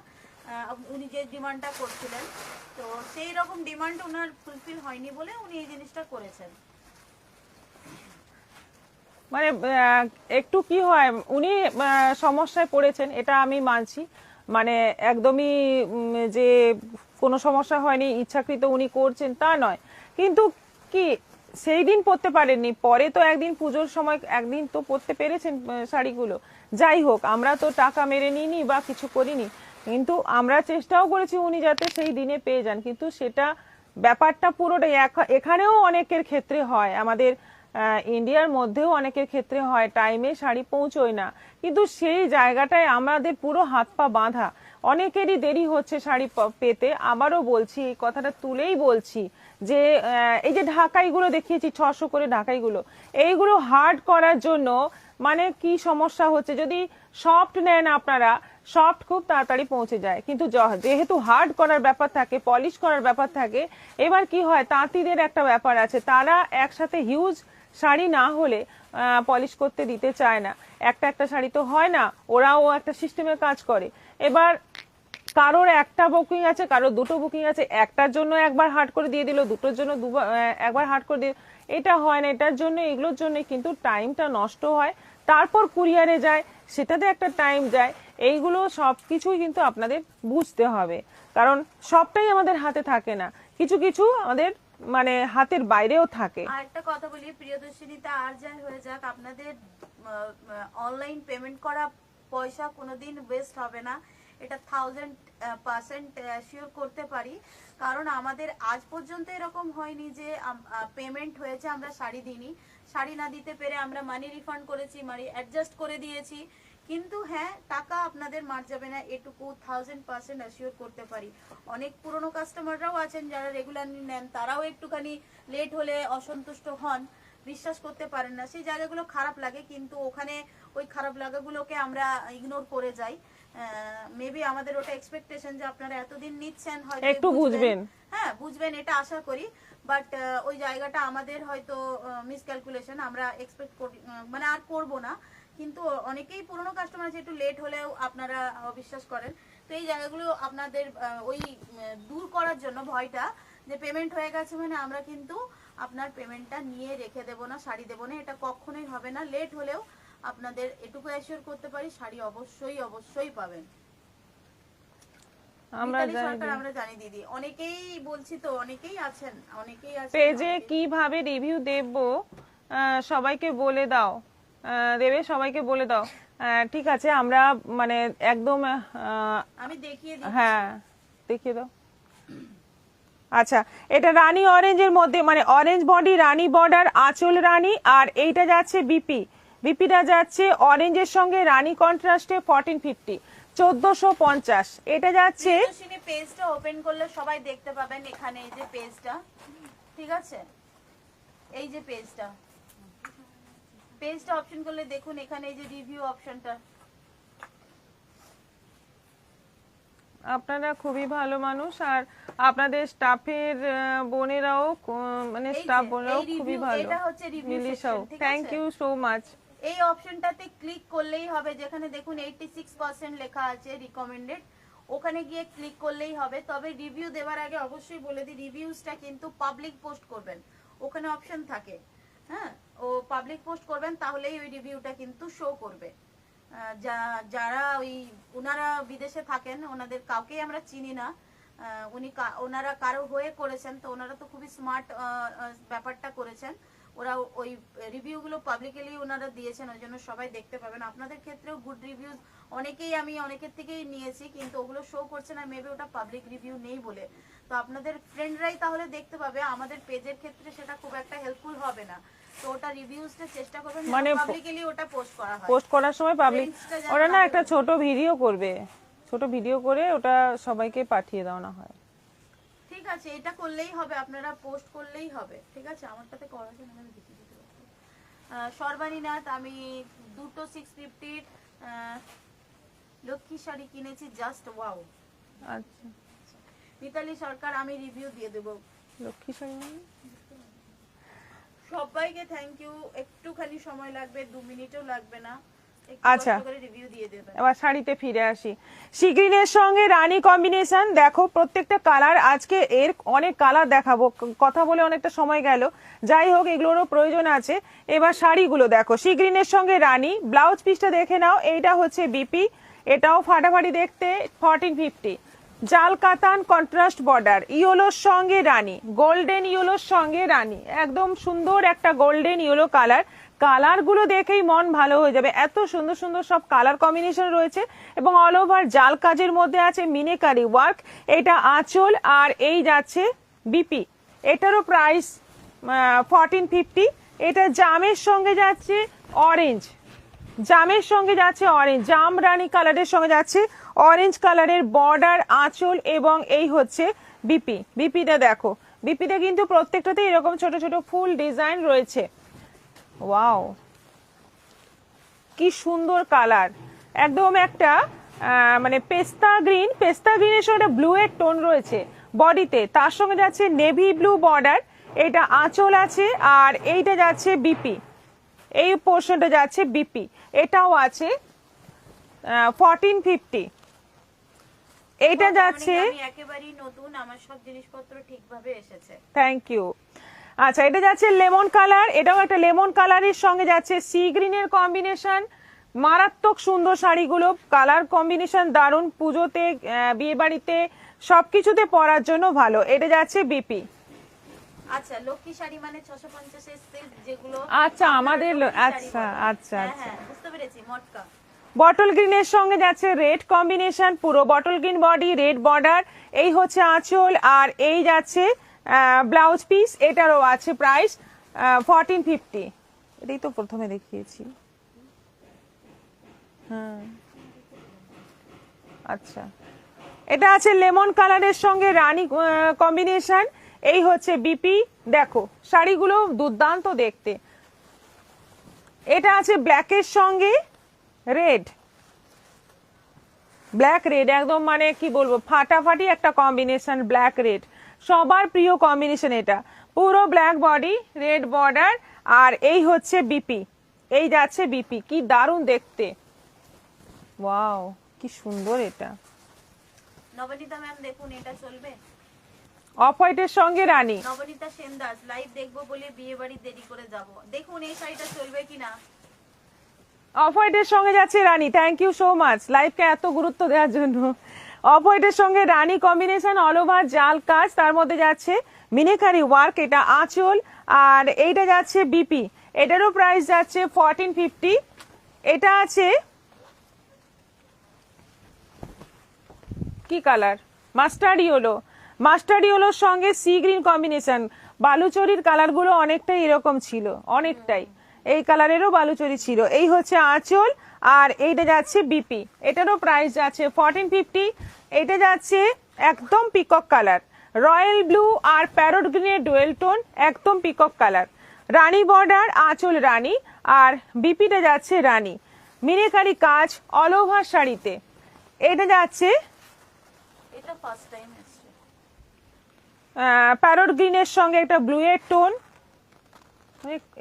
উনি যে ডিমান্ডটা করছিলেন, তো সেই রকম ডিমান্ড ওনার ফুলফিল হয়নি বলে উনি এই জিনিসটা করেছেন। মানে একটু কি হয়, উনি সমস্যায় পড়েছেন, এটা আমি মানছি। মানে একদমই যে কোনো সমস্যা হয়নি, ইচ্ছাকৃত উনি করছেন তা নয়, কিন্তু কি সেই দিন পরতে পারেননি, পরে তো একদিন পুজোর সময় একদিন তো পরতে পেরেছেন শাড়িগুলো। যাই হোক, আমরা তো টাকা মেরে নিইনি বা কিছু করিনি, কিন্তু আমরা চেষ্টাও করেছি উনি যাতে সেই দিনে পেয়ে যান, কিন্তু সেটা ব্যাপারটা পুরোটাই এখানেও অনেকের ক্ষেত্রে হয়, আমাদের ইন্ডিয়ার মধ্যেও অনেকের ক্ষেত্রে হয় টাইমে শাড়ি পৌঁছয় না, কিন্তু সেই জায়গাটায় আমাদের পুরো হাত পা বাঁধা, অনেকেরই দেরি হচ্ছে শাড়ি পেতে। আবারও বলছি, এই কথাটা তুলেই বলছি যে এই যে ঢাকাইগুলো দেখিয়েছি 600 করে ঢাকাইগুলো, এইগুলো হার্ড করার জন্য মানে কি সমস্যা হচ্ছে, যদি সফট নেন আপনারা, সফট খুব তাড়াতাড়ি পৌঁছে যায়, কিন্তু যেহেতু হার্ড করার ব্যাপার থাকে, পলিশ করার ব্যাপার থাকে, এবার কি হয় তাঁতিদের একটা ব্যাপার আছে, তারা একসাথে হিউজ শাড়ি না হলে পলিশ করতে দিতে চায় না, একটা একটা শাড়ি তো হয় না, ওরাও একটা সিস্টেমে কাজ করে। এবার কারোর একটা বুকিং আছে, কারোর দুটো বুকিং আছে, একটার জন্য একবার হার্ড করে দিয়ে দিল, দুটোর জন্য একবার হার্ড করে দিয়ে, এটা হয় না। এটার জন্য এগুলোর জন্য কিন্তু টাইমটা নষ্ট হয়, তারপর কুরিয়ারে যায়, সেটাতে একটা টাইম যায়। এইগুলো সবকিছুই কিন্তু আপনাদের বুঝতে হবে, কারণ সবটাই আমাদের হাতে থাকে না, কিছু কিছু আমাদের মানে হাতের বাইরেও থাকে। আর একটা কথা বলি প্রিয়দর্শিনীতে, আর যাই হয়ে যাক আপনাদের অনলাইন পেমেন্ট করা পয়সা কোনোদিন ওয়েস্ট হবে না, এটা 1000% শিওর করতে পারি। কারণ আমাদের আজ পর্যন্ত এরকম হয়নি যে পেমেন্ট হয়েছে আমরা শাড়ি দিইনি, শাড়ি না দিতে পেরে আমরা মানি রিফান্ড করেছি, মানি অ্যাডজাস্ট করে দিয়েছি, কিন্তু হ্যাঁ টাকা আপনাদের মার যাবে না, এটুকু 1000% অ্যাসিওর করতে পারি। অনেক পুরনো কাস্টমাররাও আছেন যারা রেগুলারলি নেন, তারাও একটুখানি লেট হলে অসন্তুষ্ট হন, বিশ্বাস করতে পারেন না, সেই জায়গাগুলো খারাপ লাগে, কিন্তু ওখানে ওই খারাপ লাগাগুলোকে আমরা ইগনোর করে যাই। মেবি আমাদের ওটা এক্সপেকটেশন যে আপনারা এতদিন নিচ্ছেন, হয়তো একটু বুঝবেন, হ্যাঁ বুঝবেন, এটা আশা করি। বাট ওই জায়গাটা আমাদের হয়তো মিসক্যালকুলেশন, আমরা এক্সপেক্ট করি মানে আর করব না, কিন্তু অনেকেই পুরনো কাস্টমার আছে একটু লেট হলেও আপনারা অবিশ্বাস করেন, তো এই জায়গাগুলো আপনাদের ওই দূর করার জন্য ভয়টা যে পেমেন্ট হয়ে গেছে মানে আমরা কিন্তু আপনার পেমেন্টটা নিয়ে রেখে দেবো না, শাড়ি দেবো না, এটা কখনোই হবে না। লেট হলেও আপনাদের এটুকু অ্যাসিওর করতে পারি শাড়ি অবশ্যই অবশ্যই পাবেন। আমরা জানি দিদি, অনেকেই বলছি তো, অনেকেই আছেন পেজে কিভাবে রিভিউ দেব সবাইকে বলে দাও, দেবে সবাইকে বলে দাও। ঠিক আছে, আমরা মানে একদম আমি দেখিয়ে দিই, হ্যাঁ দেখিয়ে দাও। আচ্ছা, এটা রানী অরেঞ্জের মধ্যে, মানে অরেঞ্জ বডি, রানী বর্ডার, আঁচল রানী, আর এইটা যাচ্ছে বিপিটা যাচ্ছে অরেঞ্জের সঙ্গে রানী কন্ট্রাস্টে 1450, 1450। এটা যাচ্ছে, পেজটা ওপেন করলে সবাই দেখতে পাবেন, এখানে এই যে পেজটা, ঠিক আছে, এই যে পেজটা অপশন করলে দেখুন এখানে এই যে রিভিউ অপশনটা। আপনারা খুবই ভালো মানুষ, আর আপনাদের স্টাফের বোনেরাও মানে স্টাফ বোনেরাও খুবই ভালো। এটা হচ্ছে রিভিউ সেকশন, ঠিক আছে, থ্যাংক ইউ সো মাচ। এই অপশনটাতে ক্লিক করলেই হবে, যেখানে দেখুন 86% লেখা আছে রিকমেন্ডেড, ওখানে গিয়ে ক্লিক করলেই হবে। তবে রিভিউ দেওয়ার আগে অবশ্যই বলে দিই, রিভিউসটা কিন্তু পাবলিক পোস্ট করবেন, ওখানে অপশন থাকে, হ্যাঁ, ও পাবলিক পোস্ট করবেন, তাহলেই ওই রিভিউটা কিন্তু শো করবে। যারা ওই ওনারা বিদেশে থাকেন, ওনাদের কাউকেই আমরা চিনি না, ওনারা কারো হয়ে করেছেন, তো ওনারা তো খুবই স্মার্ট ব্যাপারটা করেছেন, ওরা ওই রিভিউগুলো পাবলিকলি ওনারা দিয়েছেন, ওই জন্য সবাই দেখতে পাবেন। আপনাদের ক্ষেত্রেও গুড রিভিউজ আমি অনেকের থেকেই নিয়েছি, কিন্তু ওগুলো শো করছে না, মেবি ওটা পাবলিক রিভিউ নেই বলে, তো আপনাদের ফ্রেন্ডরাই তাহলে দেখতে পাবে, আমাদের পেজের ক্ষেত্রে সেটা খুব একটা হেল্পফুল হবে না, তো ওটা রিভিউসটা চেষ্টা করবেন মানে পাবলিকলি ওটা পোস্ট করা হয়, পোস্ট করার সময় পাবলিক ওরা না একটা ছোট ভিডিও করবে, ছোট ভিডিও করে ওটা সবাইকে পাঠিয়ে দেওয়া হয়। ঠিক আছে, এটা করলেই হবে, আপনারা পোস্ট করলেই হবে, ঠিক আছে, আমারটাতে করা আছে না, আমি দেখিয়ে দিতে পারবো। সর্বাণীনাথ, আমি দুটো 650 লক্ষ্মী শাড়ি কিনেছি, জাস্ট ওয়াও। আচ্ছা, মিতালি সরকার, আমি রিভিউ দিয়ে দেবো। লক্ষ্মী শাড়ি মানে? সবাইকে থ্যাংক ইউ, একটুখানি সময় লাগবে, 2 মিনিটও লাগবে না, আচ্ছা, রিভিউ দিয়ে দেবেন। এবার শাড়িতে ফিরে আসি। সি গ্রিনের সঙ্গে রানী কম্বিনেশন, দেখো প্রত্যেকটা কালার, আজকে এর অনেক কালার দেখাবো, কথা বলে অনেকটা সময় গেল, যাই হোক এগুলোরও প্রয়োজন আছে। এবার শাড়িগুলো দেখো, সি গ্রিনের সঙ্গে রানী, ব্লাউজ পিসটা দেখে নাও, এইটা হচ্ছে বিপি, এটাও ফাটাফাটি দেখতে, 1450। জাল কাতান কন্ট্রাস্ট বর্ডার, ইয়েলোর সঙ্গে রানী, গোল্ডেন ইয়েলোর সঙ্গে রানী, একদম সুন্দর একটা গোল্ডেন ইয়েলো কালার। কালারগুলো দেখেই মন ভালো হয়ে যাবে, এত সুন্দর সুন্দর সব কালার কম্বিনেশন রয়েছে এবং অল ওভার জাল কাজের মধ্যে আছে মিনেকারি ওয়ার্ক। এটা আঁচল আর এই যাচ্ছে বিপি, এটারও প্রাইস 1450। এটা জামের সঙ্গে যাচ্ছে অরেঞ্জ, জামের সঙ্গে যাচ্ছে অরেঞ্জ, জাম রানী কালারের সঙ্গে যাচ্ছে অরেঞ্জ কালারের বর্ডার, আঁচল এবং এই হচ্ছে বিপি। বিপিটা দেখো, বিপিতে কিন্তু প্রত্যেকটাতে এরকম ছোট ছোট ফুল ডিজাইন রয়েছে। ওয়াও, কি সুন্দর কালার, একদম একটা মানে পেস্তা গ্রিন, পেস্তা গ্রিনের সঙ্গে ব্লু এর টোন রয়েছে বডিতে, তার সঙ্গে যাচ্ছে নেভি ব্লু বর্ডার, এটা আঁচল আছে আর এইটা যাচ্ছে বিপি, এই পোর্শনটা যাচ্ছে বিপি, এটাও আছে 1450। এইটা যাচ্ছে, আমি একেবারেই নতুন, আমার সব জিনিসপত্র ঠিকভাবে এসেছে, থ্যাংক ইউ। আচ্ছা, এটা যাচ্ছে লেমন কালার, এটাও একটা লেমন কালারের সঙ্গে যাচ্ছে সি গ্রিনের কম্বিনেশন, মারাত্মক সুন্দর শাড়িগুলো, কালার কম্বিনেশন দারুণ, পুজোতে বিয়ে বাড়িতে সবকিছুতে পরার জন্য ভালো। এটা যাচ্ছে বিপি। আচ্ছা, লক্ষ্মী শাড়ি মানে 650 এর সেট যেগুলো, আচ্ছা আমাদের আচ্ছা আচ্ছা হ্যাঁ আচ্ছা, হ্যাঁ বুঝতে পেরেছি, মটকা। বটল গ্রিনের সঙ্গে যাচ্ছে রেড কম্বিনেশন, পুরো bottle green body, red border, এই হচ্ছে আঁচল আর এই যাচ্ছে ব্লাউজ পিস, এটারও আছে প্রাইস 1450। এটাই তো প্রথমে দেখিয়েছি। হ্যাঁ, আচ্ছা, এটা আছে লেমন কালারের সঙ্গে রানী কম্বিনেশন, এই হচ্ছে বিপি। দেখো শাড়িগুলো দুর্দান্ত দেখতে। এটা আছে ব্ল্যাকের সঙ্গে রেড, ব্ল্যাক রেড, একদম মানে কি বলবো ফাটাফাটি একটা কম্বিনেশন, ব্ল্যাক রেড সবার প্রিয় কম্বিনেশন। এটা পুরো ব্ল্যাক বডি, রেড বর্ডার আর এই হচ্ছে বিপি, এই যাচ্ছে বিপি, কি দারুণ দেখতে, ওয়াও কি সুন্দর। এটা নবনীতা ম্যাম দেখুন, এটা চলবে? অফ হোয়াইটের সঙ্গে রানী, নবনীতা সেনদাস, লাইভ দেখবো বলে বিয়ে বাড়ি দেরি করে যাব, দেখুন এই শাড়িটা চলবে কিনা। অফ হোয়াইটের সঙ্গে যাচ্ছে রানী, থ্যাংক ইউ সো মাচ লাইভকে এত গুরুত্ব দেওয়ার জন্য। অফ হোয়াইটের সঙ্গে রানী কম্বিনেশন, অল ওভার জাল কাজ, তার মধ্যে যাচ্ছে মিনেকারি ওয়ার্ক, এটা আঁচল আর এইটা যাচ্ছে বিপি, এটারও প্রাইস যাচ্ছে 1450। এটা আছে কি কালার, মাস্টার্ড ইয়েলো, মাস্টার্ড ইয়েলোর সঙ্গে সি গ্রিন কম্বিনেশন, বালুচরির কালারগুলো অনেকটাই এরকম ছিল, অনেকটাই এই কালারেরও বালুচরি ছিল। এই হচ্ছে আঁচল আর এইটা যাচ্ছে বিপি, এটারও প্রাইস যাচ্ছে 1450। এটা যাচ্ছে একদম পিকক কালার, রয়্যাল ব্লু আর প্যারট গ্রিনের ডুয়েল টোন, একদম পিকক কালার, রানী বর্ডার, আঁচল রানী আর বিপিটা যাচ্ছে রানী, মিনেকারি কাজ অল ওভার শাড়িতে। এটা যাচ্ছে এটা ফার্স্ট টাইম এসেছে, প্যারট গ্রিনের সঙ্গে একটা ব্লু এর টোন,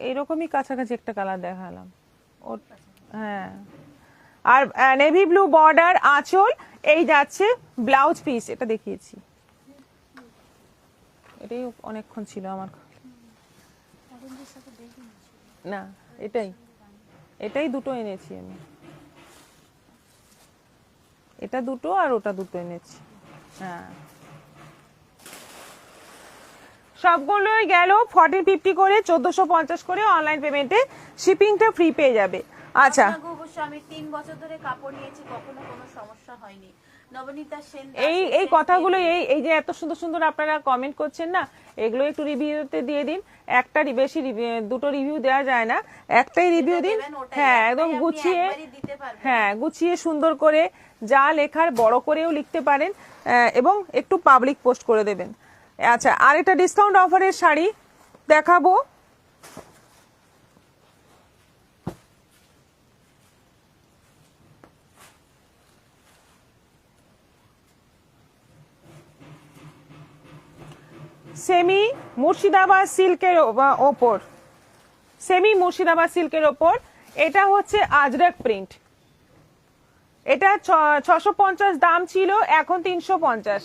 এইরকমই কাছাকাছি একটা কালার দেখালাম হ্যাঁ, আর নেভি ব্লু বর্ডার, আঁচল, এই যাচ্ছে ব্লাউজ পিস, এটা দেখিয়েছি, এটাই অনেকক্ষণ ছিল আমার, না এটাই এটাই দুটো এনেছি আমি, এটা দুটো আর ওটা দুটো এনেছি। হ্যাঁ, সবগুলোই গেল 1450 করে, 1450 করে, অনলাইন পেমেন্টে শিপিংটা ফ্রি পেয়ে যাবে। আচ্ছা, অবশ্য আমি 3 বছর ধরে কাপড় নিয়েছি, কখনো কোনো সমস্যা হয়নি। নবনীতা সেন, এই কথাগুলো, এই যে এত সুন্দর সুন্দর আপনারা কমেন্ট করছেন না, এগুলো একটু রিভিউতে দিয়ে দিন, একটা বেশি দুটো রিভিউ দেওয়া যায় না, একটাই রিভিউ দিন। হ্যাঁ, একদম গুছিয়ে, হ্যাঁ গুছিয়ে সুন্দর করে যা লেখার বড় করেও লিখতে পারেন এবং একটু পাবলিক পোস্ট করে দেবেন। আচ্ছা, আর একটা ডিসকাউন্ট অফারের শাড়ি দেখাবো, সেমি মুর্শিদাবাদ সিল্কের ওপর, সেমি মুর্শিদাবাদ সিল্কের ওপর। এটা হচ্ছে আজরাক প্রিন্ট, এটা 650 দাম ছিল, এখন 350।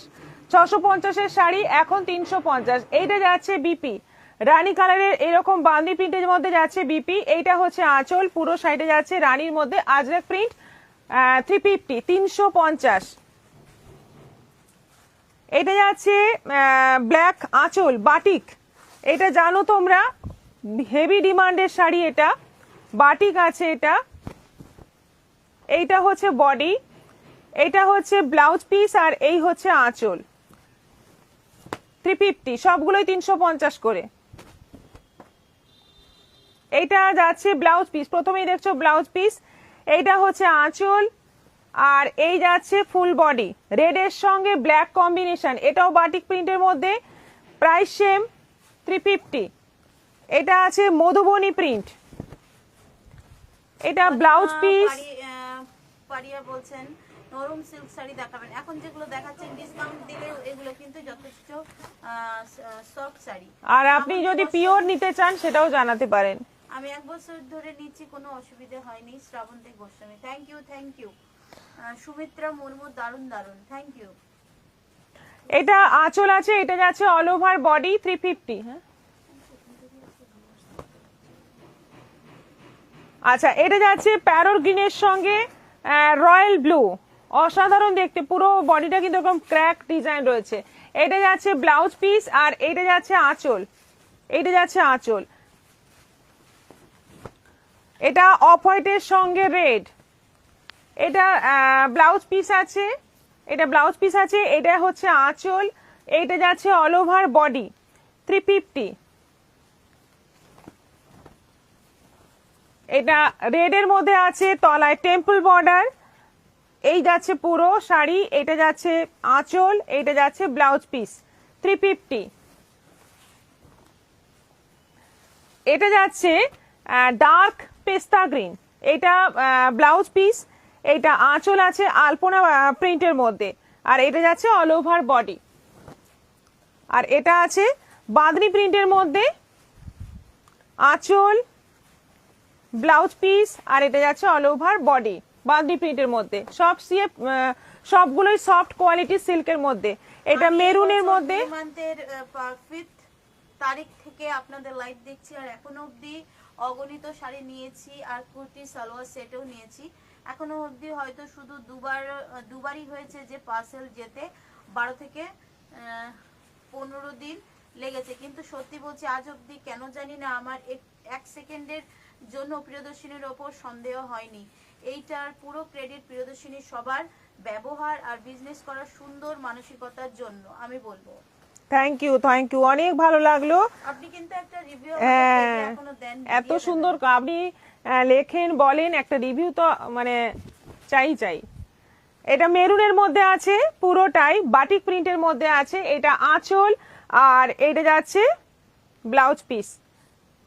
650-এর শাড়ি এখন 350। এইটা যাচ্ছে বিপি, রানী কালারের এরকম বান্দি প্রিন্টের মধ্যে যাচ্ছে বিপি। এইটা হচ্ছে আঁচল, পুরো সাইডে যাচ্ছে রানীর মধ্যে আজরাক প্রিন্ট, 350, 350। এটা যাচ্ছে ব্ল্যাক আঁচল বাটিক, এটা জানো তোমরা হেভি ডিমান্ডের শাড়ি, এটা বাটিক আছে এটা। এইটা হচ্ছে বডি, এটা হচ্ছে ব্লাউজ পিস, আর এই হচ্ছে আঁচল। 350, সবগুলোই 350 করে। এইটা যাচ্ছে ব্লাউজ পিস, প্রথমেই দেখছো ব্লাউজ পিস। এইটা হচ্ছে আঁচল, আর এই যাচ্ছে ফুল বডি, রেড এর সঙ্গে ব্ল্যাক কম্বিনেশন, এটাও বাটিক প্রিন্টের মধ্যে, প্রাইস সেম 350। এটা আছে মধুবনী প্রিন্ট, এটা ব্লাউজ পিস। পারিয়া বলছেন নরম সিল্ক শাড়ি দেখাবেন, এখন যেগুলো দেখাচ্ছেন ডিসকাউন্ট দিলে এগুলো কিন্তু যথেষ্ট সফট শাড়ি। আর আপনি যদি পিওর নিতে চান সেটাও জানাতে পারেন। আমি 1 বছর ধরে নিচ্ছি, কোনো অসুবিধা হয়নি। Shrabanti Goswami, thank you, thank you. Sumitra Murmu, দারুন দারুন, থ্যাংক ইউ। এটা আঁচল আছে, এটা যাচ্ছে অল ওভার বডি, 350। হ্যাঁ, আচ্ছা, এটা যাচ্ছে প্যারোর গ্রিনের সঙ্গে রয়্যাল ব্লু, অসাধারণ দেখতে, পুরো বডিটা কিন্তু এরকম ক্র্যাক ডিজাইন রয়েছে। এটা যাচ্ছে ব্লাউজ পিস, আর এটা যাচ্ছে আঁচল, এটা যাচ্ছে আঁচল। এটা অফ হোয়াইটের সঙ্গে রেড, এটা ব্লাউজ পিস আছে, এটা ব্লাউজ পিস আছে, এটা হচ্ছে আঁচল, এইটা যাচ্ছে অল ওভার বডি, 350। এটা রেড এর মধ্যে আছে, তলায় টেম্পল বর্ডার, এই যাচ্ছে পুরো শাড়ি, এটা যাচ্ছে আঁচল, এইটা যাচ্ছে ব্লাউজ পিস, 350। এটা যাচ্ছে ডার্ক পেস্তা গ্রিন, এটা ব্লাউজ পিস, এইটা আঁচল আছে আলপনা প্রিন্টের মধ্যে, আর এটা যাচ্ছে অল ওভার বডি। আর এটা আছে বাঁধনি প্রিন্টের মধ্যে, আঁচল, ব্লাউজ পিস, আর এটা যাচ্ছে অল ওভার বডি বাঁধনি প্রিন্টের মধ্যে। সবগুলোই সফট কোয়ালিটি সিল্কের মধ্যে। এটা মেরুনের মধ্যে। তারিখ থেকে আপনাদের লাইভ দেখছি, আর এখনো অবধি অগণিত শাড়ি নিয়েছি, আর কুর্তি সালোয়ার সেটও নিয়েছি। এখনো অবধি হয়তো শুধু দুবারই হয়েছে যে পার্সেল যেতে 12 থেকে 15 দিন লেগেছে। কিন্তু সত্যি বলছি, আজ অবধি কেন জানি না আমার 1 সেকেন্ডের জন্য প্রিয়দর্শিনীর ওপর সন্দেহ হয়নি। এইটার পুরো ক্রেডিট প্রিয়দর্শিনী সবার ব্যবহার আর বিজনেস করার সুন্দর মানসিকতার জন্য আমি বলবো। থ্যাংক ইউ, থ্যাংক ইউ, অনেক ভালো লাগলো। আপনি কিন্তু একটা রিভিউ এখনো দেন, এত সুন্দর আপনি লেখেন বলেন, একটা রিভিউ তো মানে চাই। এটা মেরুনের মধ্যে আছে, পুরোটাই বাটিক প্রিন্টের মধ্যে আছে, এটা আঁচল, আর এটা যাচ্ছে ব্লাউজ পিস,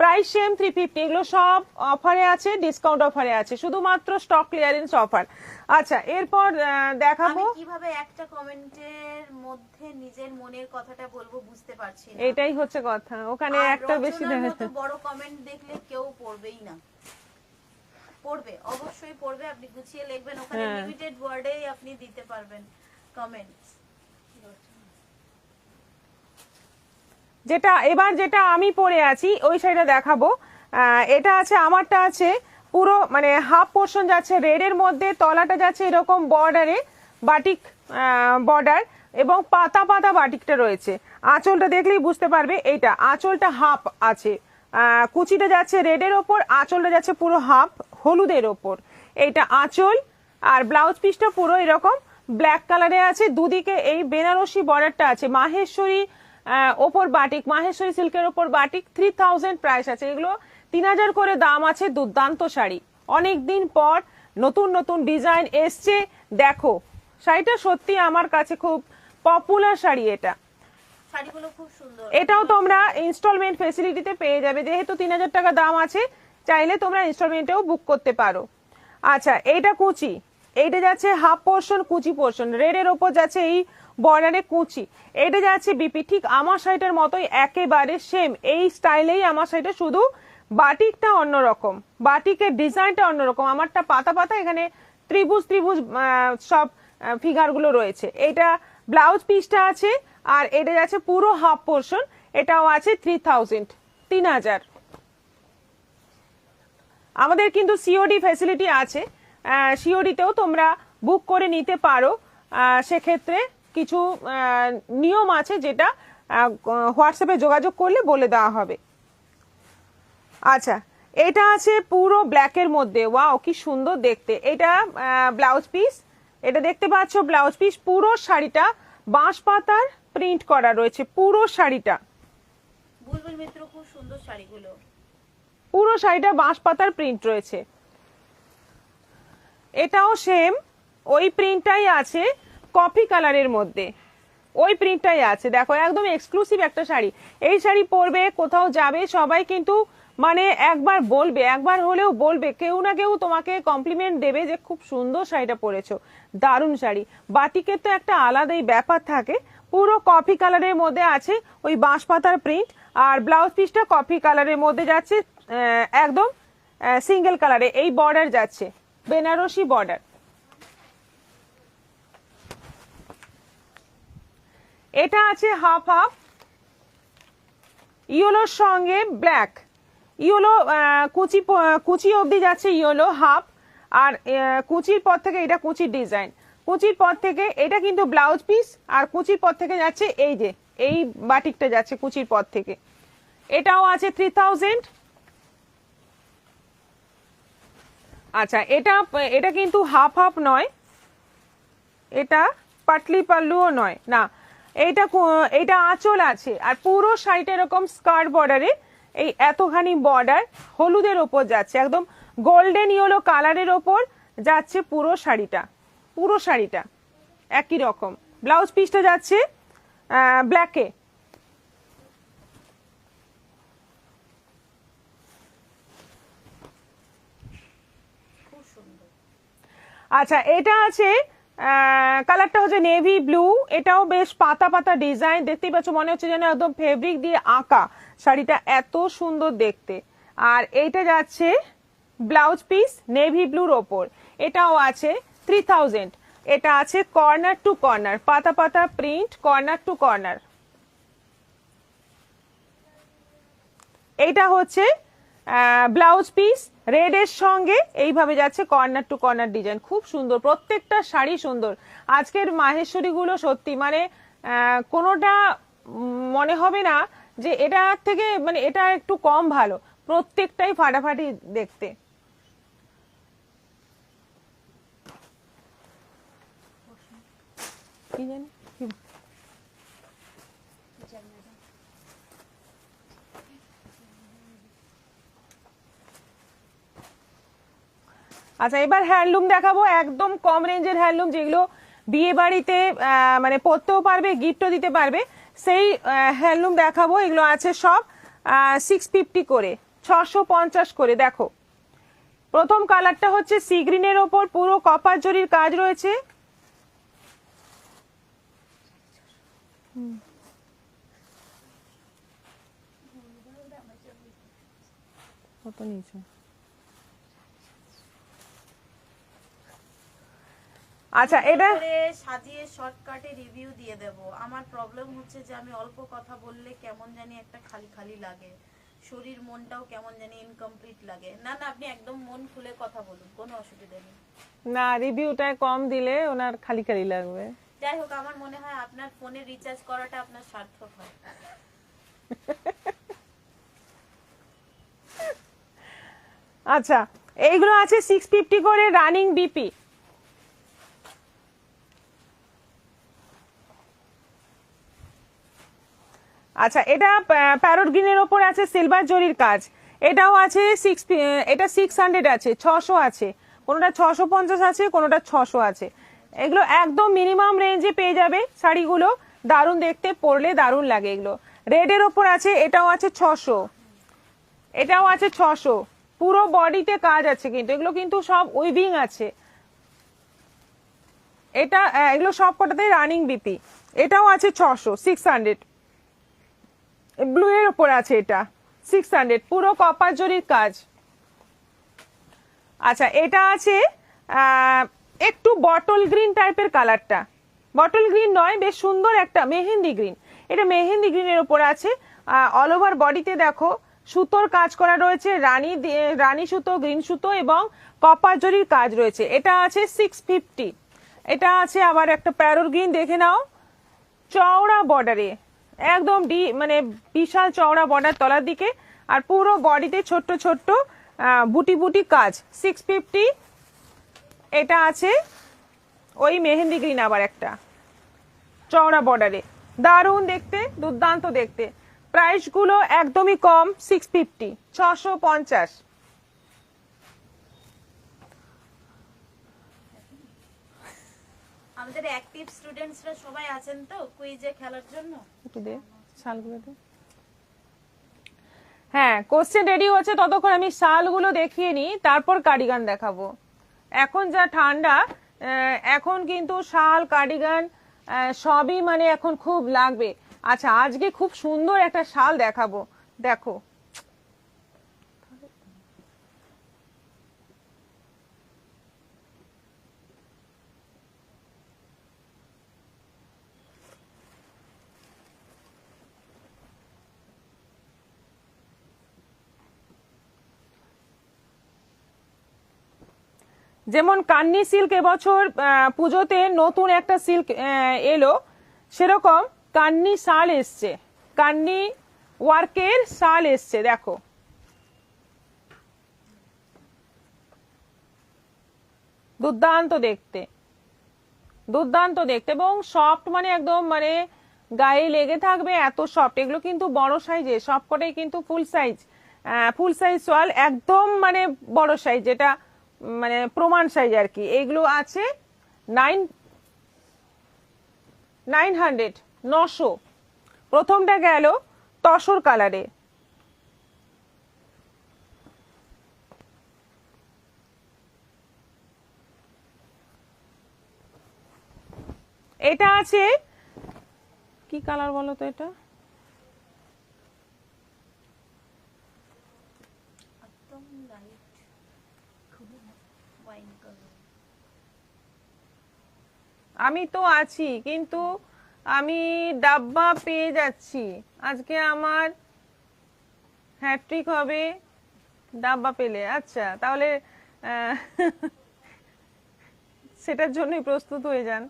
প্রাইস সেম 350। এগুলো সব অফারে আছে, ডিসকাউন্ট অফারে আছে, শুধুমাত্র স্টক ক্লিয়ারেন্স অফার। আচ্ছা, এরপর দেখাবো কিভাবে একটা কমেন্টের মধ্যে নিজের মনের কথাটা বলবো বুঝতে পারছি না। এটাই হচ্ছে কথা, ওখানে একটা বেশি বড় কমেন্ট দেখলে কেউ পড়বেই না। পড়বে, অবশ্যই পড়বে, আপনি গুছিয়ে লিখবেন, ওখানে লিমিটেড ওয়ার্ডেই আপনি দিতে পারবেন কমেন্টস। যেটা আমি পরে আছি ওই শাড়িটা দেখাবো। এটা আছে, আমারটা আছে পুরো মানে হাফ পোর্শন যাচ্ছে রেড এর মধ্যে, তলাটা যাচ্ছে এরকম বর্ডারে বাটিক বর্ডার, এবং পাতা পাতা বাটিকটা রয়েছে। আঁচলটা দেখলেই বুঝতে পারবে, এইটা আঁচলটা হাফ আছে, কুচিটা যাচ্ছে রেডের ওপর, আঁচলটা যাচ্ছে পুরো হাফ হলুদের ওপর। এইটা আঁচল, আর ব্লাউজ পিসটা পুরো এরকম ব্ল্যাক কালারে আছে, দুদিকে এই বেনারসি বর্ডারটা আছে। মাহেশ্বরী ওপর বাটিক, মাহেশ্বরী সিল্কের ওপর বাটিক, 3000 প্রাইস আছে। এগুলো 3000 করে দাম আছে। দুর্দান্ত শাড়ি, অনেকদিন পর নতুন নতুন ডিজাইন এসছে। দেখো শাড়িটা সত্যি আমার কাছে খুব পপুলার শাড়ি, এটা শাড়িগুলো খুব সুন্দর। এটাও তোমরা ইনস্টলমেন্ট ফেসিলিটিতে পেয়ে যাবে, যেহেতু 3000 টাকা দাম আছে, চাইলে তোমরা ইনস্টলমেন্টেও বুক করতে পারো। আচ্ছা, এইটা কুচি, এইটা যাচ্ছে হাফ পোর্শন কুচি পোর্শন, রেডের ওপর যাচ্ছে এই বর্ডারে কুচি, এটা যাচ্ছে বিপি, ঠিক আমার শাড়িটার মতোই একেবারে সেম এই স্টাইলেই আমার শাড়িটা, শুধু বাটিকটা অন্যরকম, বাটিকের ডিজাইনটা অন্যরকম, আমারটা পাতা পাতা, এখানে ত্রিভুজ ত্রিভুজ সব ফিগার গুলো রয়েছে। এটা ব্লাউজ পিসটা আছে, আর এটা যাচ্ছে পুরো হাফ পোর্শন, এটাও আছে 3000, 3000। আমাদের কিন্তু সিওডি ফ্যাসিলিটি আছে, সিওডিতেও তোমরা বুক করে নিতে পারো। সেক্ষেত্রে কিছু নিয়ম আছে যেটা হোয়াটসঅ্যাপে যোগাযোগ করলে বলে দেওয়া হবে। আচ্ছা, এটা আছে পুরো ব্ল্যাকের মধ্যে, ওয়াও কি সুন্দর দেখতে। এটা ব্লাউজ পিস, এটা দেখতে পাচ্ছ ব্লাউজ পিস, পুরো শাড়িটা বাঁশ পাতার প্রিন্ট করা রয়েছে, পুরো শাড়িটা। বুলবুল মিত্র খুব সুন্দর শাড়িগুলো, পুরো শাড়িটা বাঁশ পাতার প্রিন্ট রয়েছে। এটাও সেম ওই প্রিন্টটাই আছে কফি কালারের মধ্যে, ওই প্রিন্টটাই আছে। দেখো একদম এক্সক্লুসিভ একটা শাড়ি, এই শাড়ি পরবে কোথাও যাবে সবাই কিন্তু মানে একবার বলবে, একবার হলেও বলবে, কেউ না কেউ তোমাকে কমপ্লিমেন্ট দেবে যে খুব সুন্দর শাড়িটা পরেছো, দারুণ শাড়ি। বাটিকের তো একটা আলাদাই ব্যাপার থাকে। পুরো কফি কালারের মধ্যে আছে ওই বাঁশ পাতার প্রিন্ট, আর ব্লাউজ পিসটা কফি কালারের মধ্যে যাচ্ছে একদম সিঙ্গেল কালারে, এই বর্ডার যাচ্ছে বেনারসি বর্ডার। এটা আছে হাফ হাফ, ইয়েলোর সঙ্গে ব্ল্যাক, ইয়েলো কুচি কুচি অবধি যাচ্ছে ইয়েলো হাফ, আর কুচির পর থেকে এটা কুচির ডিজাইন, কুচির পর থেকে এটা কিন্তু ব্লাউজ পিস, আর কুচির পর থেকে যাচ্ছে এই যে এই বাটিকটা যাচ্ছে কুচির পর থেকে, এটাও আছে 3000। আচ্ছা, এটা কিন্তু হাফ হাফ নয়, এটা পাটলি পাল্লুও নয়, না এটা আঁচল আছে, আর পুরো শাড়িটা এরকম স্কার্ট বর্ডারে, এই এতখানি বর্ডার হলুদের ওপর যাচ্ছে, একদম গোল্ডেন ইয়েলো কালারের ওপর যাচ্ছে পুরো শাড়িটা, পুরো শাড়িটা একই রকম। ব্লাউজ পিসটা যাচ্ছে ব্ল্যাকে। আচ্ছা, এটা আছে কালারটা হচ্ছে নেভি ব্লু, এটাও বেশ পাতা পাতা ডিজাইন, দেখতেই পাচ্ছ মনে হচ্ছে যেন একদম ফেব্রিক দিয়ে আঁকা, শাড়িটা এত সুন্দর দেখতে। আর এইটা যাচ্ছে ব্লাউজ পিস নেভি ব্লুর ওপর, এটাও আছে 3000। এটা আছে কর্নার টু কর্নার, পাতা পাতা প্রিন্ট, কর্নার টু কর্নার। এইটা হচ্ছে ব্লাউজ পিস রেড এর সঙ্গে এইভাবে যাচ্ছে কর্নার টু কর্নার ডিজাইন, খুব সুন্দর, প্রত্যেকটা শাড়ি সুন্দর। আজকের মাহেশ্বরী গুলো সত্যি মানে কোনোটা মনে হবে না যে এটা থেকে মানে এটা একটু কম ভালো, প্রত্যেকটাই ফাটাফাটি দেখতে। কি জানি আচ্ছা, এবার হ্যান্ডলুম দেখাবো, একদম কম রেঞ্জের হ্যান্ডলুম, যেগুলো বিয়ে বাড়িতে মানে পরতেও পারবে, গিফটও দিতে পারবে, সেই হ্যান্ডলুম দেখাবো। এগুলো আছে সব 650 করে, 650 করে। দেখো প্রথম কালারটা হচ্ছে সি গ্রিনের ওপর পুরো কপার জরির কাজ রয়েছে, কত নিচে। আচ্ছা, এটা সাজিয়ে শর্টকাটে রিভিউ দিয়ে দেব। আমার প্রবলেম হচ্ছে যে আমি অল্প কথা বললে কেমন জানি একটা খালি খালি লাগে, শরীর মনটাও কেমন জানি ইনকমপ্লিট লাগে। না না, আপনি একদম মন খুলে কথা বলুন, কোনো অসুবিধা নেই। না, রিভিউটা কম দিলে ওনার খালি খালি লাগবে। যাই হোক, আমার মনে হয় আপনার ফোনে রিচার্জ করাটা আপনার সার্থক হয়। আচ্ছা, এইগুলো আছে 650 করে রানিং বিপি। আচ্ছা, এটা প্যারট গ্রিনের ওপর আছে সিলভার জরির কাজ, এটাও আছে এটা 600 আছে, 600 আছে, কোনোটা 650 আছে, কোনোটা 600 আছে। এগুলো একদম মিনিমাম রেঞ্জে পেয়ে যাবে শাড়িগুলো, দারুণ দেখতে, পরলে দারুণ লাগে। এগুলো রেডের ওপর আছে, এটাও আছে 600, এটাও আছে 600, পুরো বডিতে কাজ আছে, কিন্তু এগুলো কিন্তু সব উইভিং আছে। এটা এগুলো সব কটাতেই রানিং বিপি। এটাও আছে 600, 600 ব্লু এর উপর আছে, এটা 600 পুরো কপার জরির কাজ। আচ্ছা, এটা আছে একটু বটল গ্রিন টাইপের কালারটা, বটল গ্রিন নয়, বেশ সুন্দর একটা মেহেন্দি গ্রিন। এটা মেহেন্দি গ্রিনের উপর আছে, অল ওভার বডিতে দেখো সুতোর কাজ করা রয়েছে, রানী সুতো, গ্রিন সুতো এবং কপার জরির কাজ রয়েছে। এটা আছে 650। এটা আছে আবার একটা প্যারোর গ্রিন, দেখে নাও, চওড়া বর্ডারে, একদম মানে বিশাল চওড়া বর্ডার তলার দিকে, আর পুরো বডিতে ছোট্ট ছোট্ট বুটি বুটি কাজ, 650। এটা আছে ওই মেহেন্দি গ্রিন, আবার একটা চওড়া বর্ডারে, দারুণ দেখতে, দুর্দান্ত দেখতে। প্রাইস গুলো একদমই কম, 650, 650। আমাদের অ্যাক্টিভ স্টুডেন্টসরা সবাই আছেন তো কুইজে খেলার জন্য? একটু দে শালগুলো দে। হ্যাঁ, কোশ্চেন রেডি হচ্ছে, ততক্ষণ আমি শালগুলো দেখিয়ে নিই, তারপর কার্ডিগান দেখাবো। এখন যা ঠান্ডা, এখন কিন্তু শাল কার্ডিগান সবই মানে এখন খুব লাগবে। আচ্ছা, আজকে খুব সুন্দর একটা শাল দেখাবো, দেখো। যেমন কান্নি সিল্ক এবছর পুজোতে নতুন একটা সিল্ক এলো, সেরকম কান্নি শাল এসছে, কান্নি ওয়ার্কের শাল এসছে, দেখো দুর্দান্ত দেখতে, দুর্দান্ত দেখতে, এবং সফট, মানে একদম মানে গায়ে লেগে থাকবে এত সফট। এগুলো কিন্তু বড় সাইজে, সবকটাই কিন্তু ফুল সাইজ, ফুল সাইজ শাল, একদম মানে বড় সাইজ, যেটা মানে প্রমাণ সাইজ আর কি। এইগুলো আছে 900, 900। প্রথমটা গেল তসর কালারে, এটা আছে কি কালার বলো তো, এটা একদম লাইট ওয়াইন কালার। আমি তো আছি, কিন্তু আমি ডাব্বা পেয়ে যাচ্ছি, আজকে আমার হ্যাট্রিক হবে ডাব্বা পেলে। আচ্ছা, তাহলে সেটার জন্যই প্রস্তুত হয়ে যান।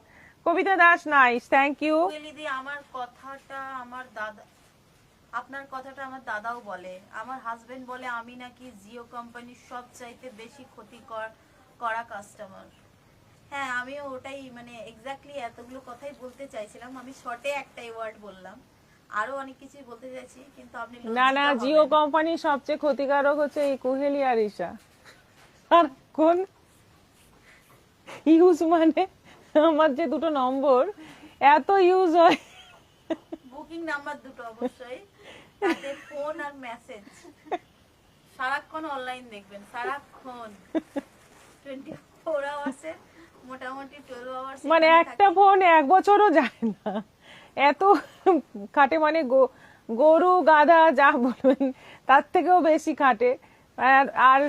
কবিতা দাস, নাইস, থ্যাংক ইউ। দিদি, আমার কথাটা আমার দাদা, আপনার কথাটা আমার দাদাও বলে, আমার হাজবেন্ড বলে আমি নাকি জিও কোম্পানির সবচাইতে বেশি ক্ষতিকর করা কাস্টমার। হ্যাঁ, আমিও ওটাই, মানে এক্স্যাক্টলি এতগুলো কথাই বলতে চাইছিলাম, আমি শর্টে একটাই ওয়ার্ড বললাম, আরো অনেক কিছুই বলতে চাইছি, কিন্তু আপনি না না, জিও কোম্পানির সবচেয়ে ক্ষতিকারক হচ্ছে এই কুহেলি আর ঈশা। আর কোন ইউজ, মানে আমার যে দুটো নম্বর এত ইউজ হয়, বুকিং নাম্বার দুটো অবশ্যই, তাতে ফোন আর মেসেজ, সারাক্ষণ অনলাইন দেখবেন, সারাক্ষণ 24 আওয়ার্সে মোটামুটি 12 আওয়ার্স, মানে একটা ফোন 1 বছরও যায় না, এত খাটে, মানে গরু গাধা যা বলবেন তার থেকেও বেশি খাটে। আর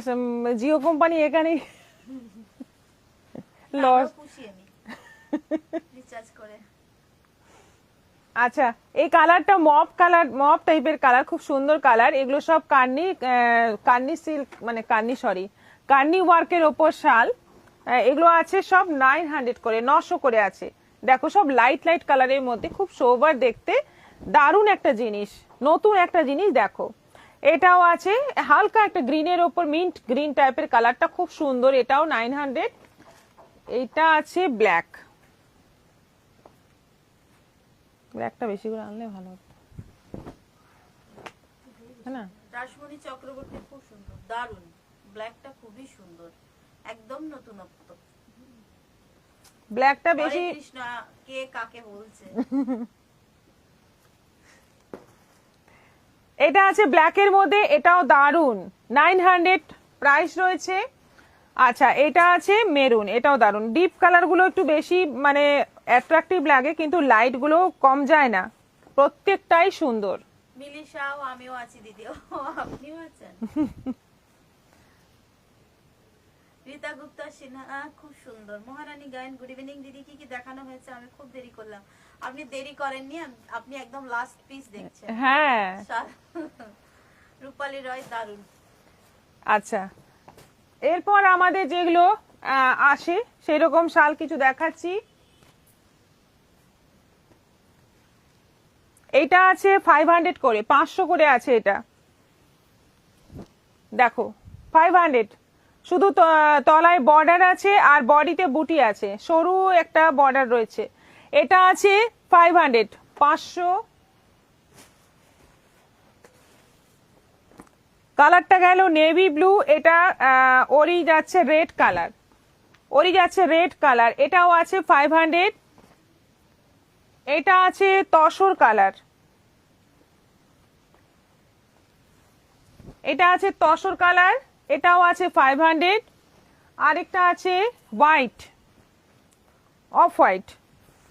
জিও কোম্পানি এখানে লস। পুষিয়ে নি রিচার্জ করে। আচ্ছা, এই কালারটা মপ কালার, মপ টাইপের কালার, খুব সুন্দর কালার। এগুলো সব কান্নি সিল্ক, মানে কান্নি ওয়ার্কের ওপর শাল। এগুলো আছে সব 900 করে, 900 করে আছে। দেখো, সব লাইট লাইট কালারের মধ্যে, খুব সোবার দেখতে, দারুণ একটা জিনিস, নতুন একটা জিনিস। দেখো, এটাও আছে হালকা একটা গ্রিনের ওপর, মিন্ট গ্রিন টাইপের কালারটা খুব সুন্দর, এটাও 900। এটা আছে ব্ল্যাক, ব্ল্যাকটা বেশি করে আনলে ভালো হতো, তাই না? রাসমণি চক্রবর্তী খুব সুন্দর, দারুণ, ব্ল্যাকটা খুবই সুন্দর, একদম নতুনত্ব। ব্ল্যাকটা বেশি, হরে কৃষ্ণ, কে কাকে বলছে? এটা আছে ব্ল্যাকের মধ্যে, এটাও দারুণ, 900 প্রাইস রয়েছে। আচ্ছা, এটা আছে মেরুন, এটাও দারুন। ডিপ কালার গুলো একটু বেশি মানে অ্যাট্রাকটিভ লাগে, কিন্তু লাইট গুলো কম যায় না, প্রত্যেকটাই সুন্দর। মিলিশাও আমিও আছি দিদি। ও আপনিও আছেন। রীতা গুপ্তা সিনহা খুব সুন্দর। মহারানী গায়ন গুড ইভিনিং দিদি, কি কি দেখানো হয়েছে? আমি খুব দেরি করলাম। আপনি দেরি করেননি, আপনি একদম লাস্ট পিস দেখছেন। হ্যাঁ। রূপালী রয় দারুন। আচ্ছা, এরপর আমাদের যেগুলো আসে সেরকম শাল কিছু দেখাচ্ছি। এটা আছে 500 করে, 500 করে আছে এটা, দেখো 500। শুধু তলায় বর্ডার আছে আর বডিতে বুটি আছে, সরু একটা বর্ডার রয়েছে। এটা আছে 500, 500। কালারটা গেল নেভি ব্লু, এটা ওরি যাচ্ছে রেড কালার, ওরি যাচ্ছে রেড কালার, এটাও আছে 500। এটা আছে তসর কালার, এটা আছে তসর কালার, এটাও আছে 500। আরেকটা আছে হোয়াইট, অফ হোয়াইট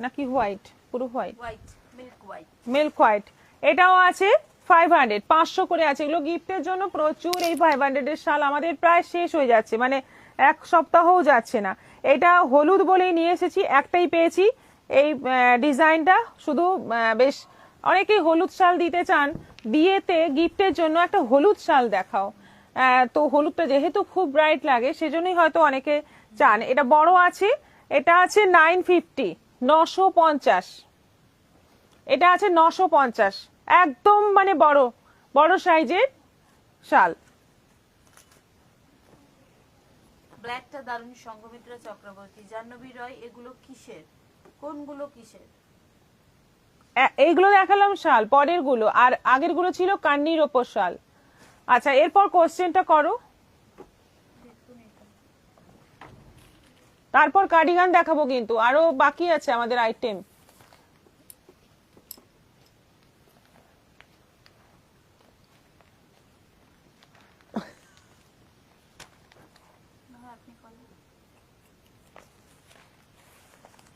নাকি হোয়াইট, পুরো white, white milk white, milk white, এটাও আছে 500, 500 করে আছে। এগুলো গিফটের জন্য প্রচুর, এই 500 এর শাল আমাদের প্রায় শেষ হয়ে যাচ্ছে, মানে এক সপ্তাহও যাচ্ছে না। এটা হলুদ বলেই নিয়ে এসেছি, একটাই পেয়েছি এই ডিজাইনটা, শুধু বেশ অনেকেই হলুদ শাল দিতে চান, বিয়েতে গিফটের জন্য একটা হলুদ শাল দেখাও। তো হলুদটা যেহেতু খুব ব্রাইট লাগে সেজন্যই হয়তো অনেকে চান। এটা বড় আছে, এটা আছে 950, 950। এটা আছে 950, একদম মানে বড় বড় সাইজের শাল। ব্ল্যাকটা দারুন। সংঘমিত্রা চক্রবর্তী, জাহ্নবী রয়, এগুলো কিসের? কোনগুলো কিসের? এইগুলো দেখালাম শাল, পরের গুলো আর আগের গুলো ছিল কান্নির ওপর শাল। আচ্ছা, এরপর কোশ্চেনটা করো, তারপর কার্ডিগান দেখাবো, কিন্তু আরো বাকি আছে আমাদের আইটেম।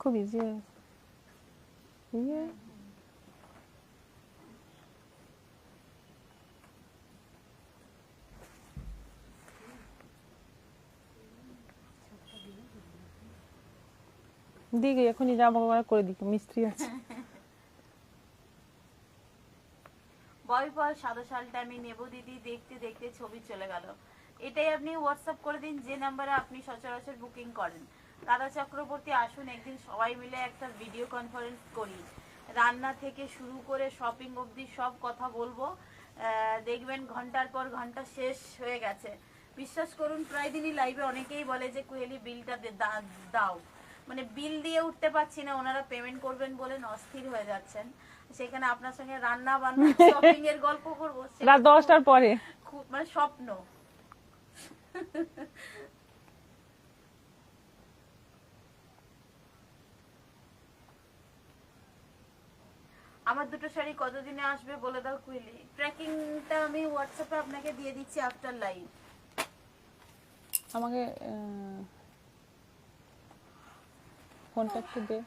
খুব ইজি, দিকে এখনই যাবো করে দিকে, মিস্ত্রি আছে। বয়ফল সাদা শালটা আমি নেব দিদি, দেখতে দেখতে ছবি চলে গেল। এটাই আপনি হোয়াটসঅ্যাপ করে দিন যে নাম্বারে আপনি সচরাচর বুকিং করেন। রাধা চক্রবর্তী আসুন একদিন সবাই মিলে একটা ভিডিও কনফারেন্স করি, রান্না থেকে শুরু করে শপিং অবধি সব কথা বলবো। দেখবেন ঘন্টার পর ঘন্টা শেষ হয়ে গেছে। বিশ্বাস করুন, প্রায় দিনই লাইভে অনেকেই বলে যে কুহেলি বিলটা দাও, মানে বিল দিয়ে উঠতে পারছি না, ওনারা পেমেন্ট করবেন বলে অস্থির হয়ে যাচ্ছেন। সেখানে আপনার সঙ্গে রান্না বান্না শপিং এর গল্প করবো, রাত 10টার পরে, খুব মানে স্বপ্ন। আমার দুটো শাড়ি কতদিনে আসবে বলে দাও কুইলি। ট্র্যাকিংটা আমি হোয়াটসঅ্যাপে আপনাকে দিয়ে দিচ্ছি আফটার লাইভ। আমাকে ফোনটা একটু দে।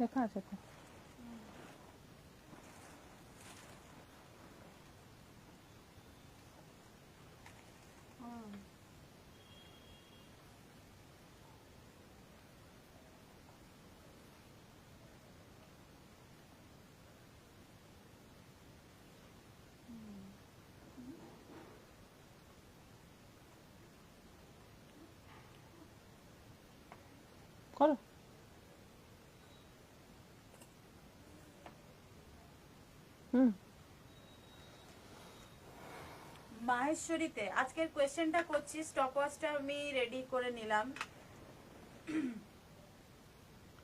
লেখা আছে তো। করো। মাহেশ্বরীতে আজকের কোয়েশ্চেনটা করছি, স্টপ ওয়াচটা আমি রেডি করে নিলাম।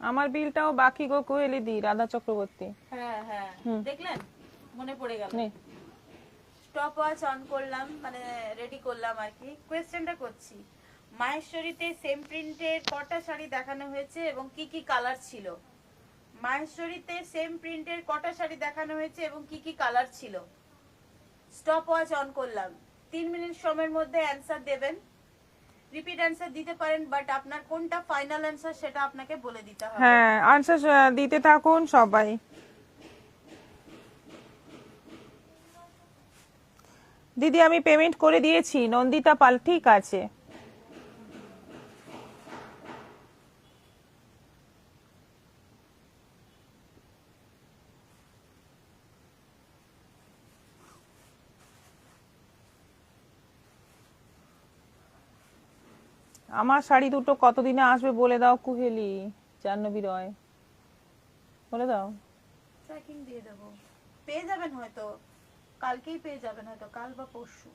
আমার বিলটাও বাকি গো কুহেলি দি, রাধা চক্রবর্তী। হ্যাঁ হ্যাঁ, দেখলেন মনে পড়ে গেল। স্টপ ওয়াচ অন করলাম, মানে রেডি করলাম আর কি। কোয়েশ্চেনটা করছি, মাহেশ্বরীতে সেম প্রিন্টের কটা শাড়ি দেখানো হয়েছে এবং কি কি কালার ছিল? মাহেশ্বরীতে সেম প্রিন্টের কটা শাড়ি দেখানো হয়েছে এবং কি কি কালার ছিল? স্টপ ওয়াচ অন করলাম। 3 মিনিট সময়ের মধ্যে অ্যানসার দেবেন। রিপিট অ্যানসার দিতে পারেন, বাট আপনার কোনটা ফাইনাল অ্যানসার সেটা আপনাকে বলে দিতে হবে। হ্যাঁ, আনসার দিতে থাকুন সবাই। দিদি আমি পেমেন্ট করে দিয়েছি, নন্দিতা পাল, ঠিক আছে। আমার শাড়ি দুটো কতদিনে আসবে বলে দাও কুহেলি, জাহ্নবী রয়, বলে দাও। ট্র্যাকিং দিয়ে দেবো, পেয়ে যাবেন হয়তো কালকেই, পেয়ে যাবেন হয়তো কাল বা পরশু।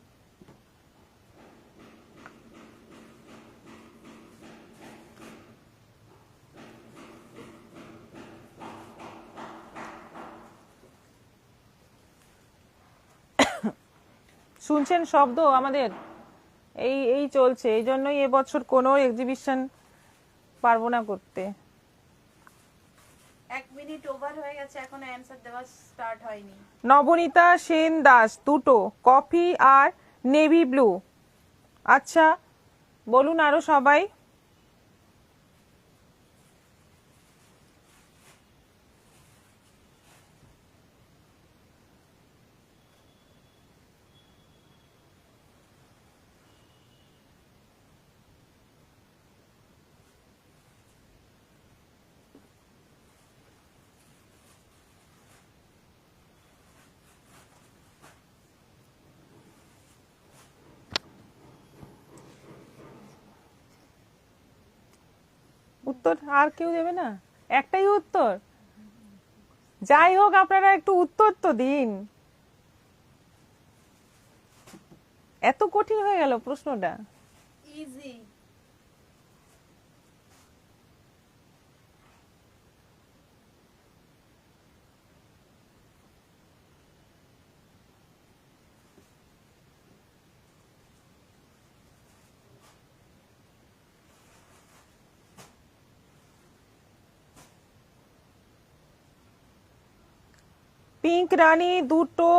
শুনছেন শব্দ আমাদের? এই এই চলছে, এই জন্যই এবছর কোনো এক্সিবিশন পারবো না করতে। 1 মিনিট ওভার হয়ে গেছে, এখনো অ্যানসার দেওয়া স্টার্ট হয়নি। নবনীতা সেন দাস, দুটো কফি আর নেভি ব্লু। আচ্ছা বলুন আরো সবাই। উত্তর আর কেউ দেবে না? একটাই উত্তর? যাই হোক আপনারা একটু উত্তর তো দিন। এত কঠিন হয়ে গেল প্রশ্নটা? ইজি। পিঙ্ক রানী দুটো,